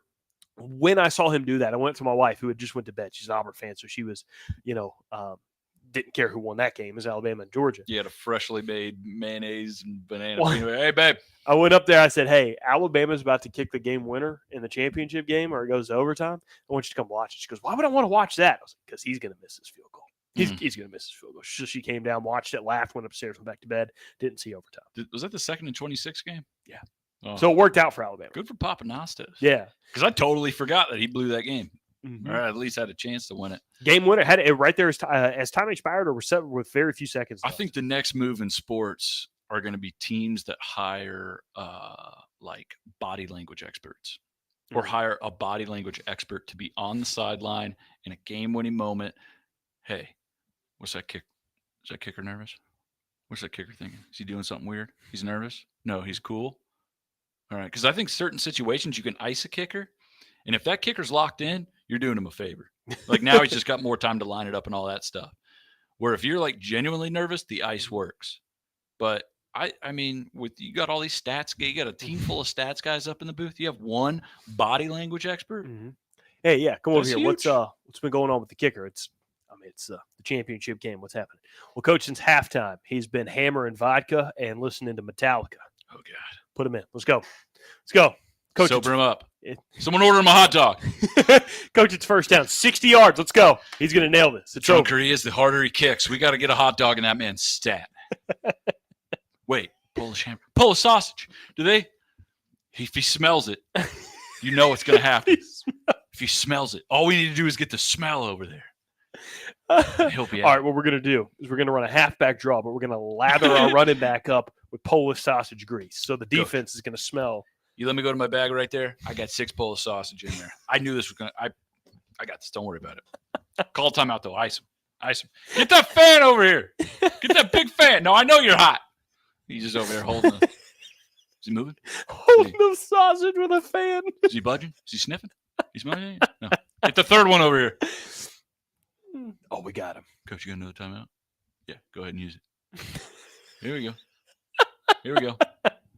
when I saw him do that, I went to my wife who had just went to bed. She's an Auburn fan. So she was, didn't care who won that game. It was Alabama and Georgia. You had a freshly made mayonnaise and banana. Well, Anyway, hey, babe. I went up there. I said, hey, Alabama's about to kick the game winner in the championship game or it goes to overtime. I want you to come watch it. She goes, why would I want to watch that? I was like, because he's going to miss his field goal. He's going to miss his field goal. So she came down, watched it, laughed, went upstairs, went back to bed, didn't see overtime. Was that the second and 26 game? Yeah. Oh, So it worked out for Alabama. good for Papanastos. Yeah. Because I totally forgot that he blew that game. Mhm. Or at least had a chance to win it. Game winner had it right there as time expired or set with very few seconds I left. think the next move in sports are going to be teams that hire like body language experts or hire a body language expert to be on the sideline in a game-winning moment. Hey, what's that kick? Is that kicker nervous? What's that kicker thinking? Is he doing something weird? He's nervous? No, he's cool. All right, because I think certain situations you can ice a kicker, and if that kicker's locked in, you're doing him a favor. Like now he's just got more time to line it up and all that stuff. Where if you're like genuinely nervous, the ice works. But I mean, with you got all these stats, you got a team full of stats guys up in the booth. You have one body language expert. Mm-hmm. Hey, yeah, come over That's here. huge. What's been going on with the kicker? It's the championship game. What's happening? Well, Coach, since halftime, he's been hammering vodka and listening to Metallica. Oh God, Put him in. Let's go. Coach, sober him up. it- Someone order him a hot dog. Coach, it's first down, 60 yards. Let's go. He's gonna nail this. The It's over. drunker he is, the harder he kicks. We got to get a hot dog in that man's stat. Wait, Polish hamburger, Polish sausage. Do they? If he smells it, you know what's going to happen. If he smells it, all we need to do is get the smell over there. He'll be All out. right, what we're going to do is we're going to run a halfback draw, but we're going to lather our running back up with Polish sausage grease. So the defense is going to smell. You let me go to my bag right there. I got 6 Polish sausage in there. I knew this was going to. I got this. Don't worry about it. Call timeout though. Ice him. Ice him. Get that fan over here. Get that big fan. No, I know you're hot. He's just over there holding the. Is he moving? Holding the sausage with a fan. Is he budging? Is he sniffing? He's smelling it? No. Get the third one over here. Oh, we got him. Coach, you got another timeout? Yeah, go ahead and use it. Here we go. Here we go.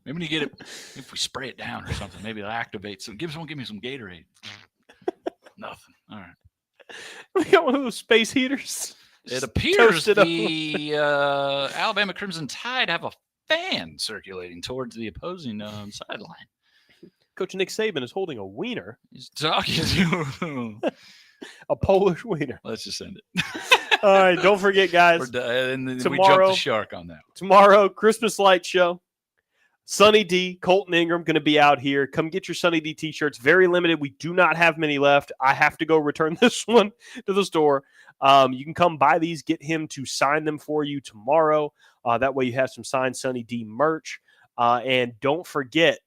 Maybe when you get it, if we spray it down or something, maybe it'll activate. So give me some Gatorade. Nothing. All right. We got one of those space heaters. It appears Toasted up. the Alabama Crimson Tide have a fan circulating towards the opposing sideline. Coach Nick Saban is holding a wiener, He's talking to. a Polish wiener. Let's just send it. All right, don't forget, guys. We're done. And then we Tomorrow- jumped the shark on that. Tomorrow, Christmas light show. Sonny D, Kolton Ingram going to be out here. Come get your Sonny D t-shirts. Very limited. We do not have many left. I have to go return this one to the store. You can come buy these, get him to sign them for you tomorrow. That way you have some signed Sonny D merch. And don't forget,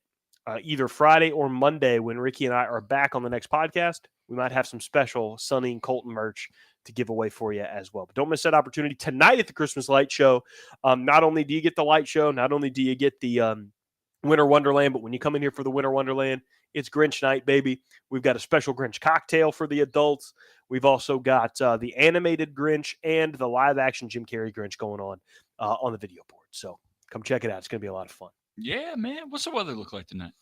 either Friday or Monday when Ricky and I are back on the next podcast, we might have some special Sonny and Kolton merch to give away for you as well. But don't miss that opportunity tonight at the Christmas Light Show. Not only do you get the light show, not only do you get the Winter Wonderland, but when you come in here for the Winter Wonderland, it's Grinch night, baby. We've got a special Grinch cocktail for the adults. We've also got the animated Grinch and the live-action Jim Carrey Grinch going on the video board. So come check it out. It's going to be a lot of fun. Yeah, man. What's the weather look like tonight?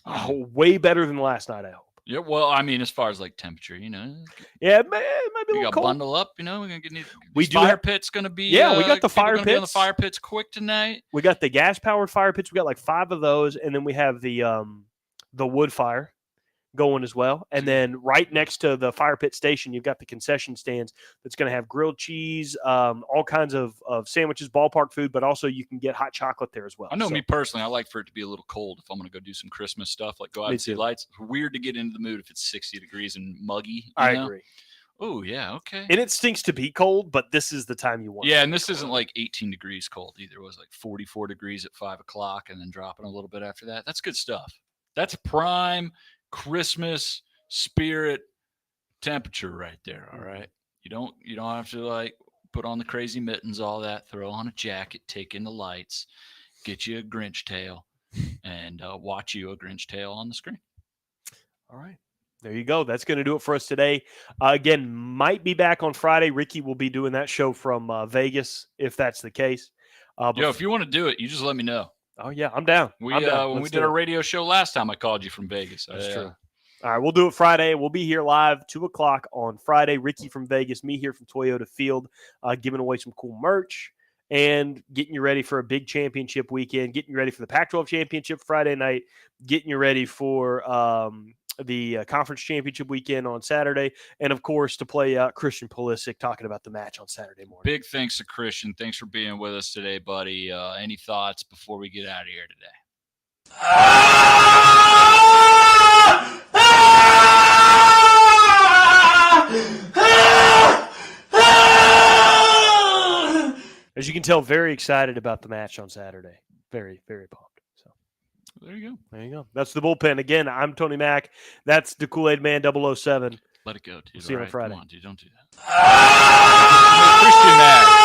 Oh, way better than last night, I hope. Yeah, well, I mean, as far as like temperature, you know, Yeah, it might be a we little got cold. bundle up. You know, we're gonna get We this do fire have- pit's gonna be. Yeah, we got the people fire gonna be on the pits. fire pits quick tonight. We got the gas-powered fire pits. We got like 5 of those, and then we have the wood fire going as well. And then right next to the fire pit station, you've got the concession stands that's going to have grilled cheese, all kinds of sandwiches, ballpark food, but also you can get hot chocolate there as well. I know So, me personally, I like for it to be a little cold if I'm gonna go do some Christmas stuff, like go out Me and see too. lights. It's weird to get into the mood if it's 60 degrees and muggy. You I know? agree. Oh yeah, okay. And it stinks to be cold, but this is the time you want. Yeah, it. and this isn't like 18 degrees cold either. It was like 44 degrees at 5 o'clock and then dropping a little bit after that. That's good stuff. That's prime Christmas spirit temperature right there. All right. You don't have to like put on the crazy mittens, all that, throw on a jacket, take in the lights, get you a Grinch tail, and watch you a Grinch tail on the screen. All right. There you go. That's going to do it for us today. Again, might be back on Friday. Ricky will be doing that show from Vegas, if that's the case. But Yo, if you want to do it, you just let me know. oh, yeah, I'm down. We I'm down. when we Let's did do our it. radio show last time, I called you from Vegas. That's true. All right, we'll do it Friday. We'll be here live 2 o'clock on Friday. Ricky from Vegas, me here from Toyota Field, giving away some cool merch and getting you ready for a big championship weekend, getting you ready for the Pac-12 championship Friday night, getting you ready for the conference championship weekend on Saturday, and of course to play Christian Pulisic talking about the match on Saturday morning. Big thanks to Christian. Thanks for being with us today, buddy. Any thoughts before we get out of here today? As you can tell, very excited about the match on Saturday. Very, very pumped. So There you go. there you go. That's the bullpen. Again, I'm Tony Mack. That's the Kool-Aid Man 007. Let it go, dude. See you on All right, Friday. Come on, dude. Don't do that. Christian Mack.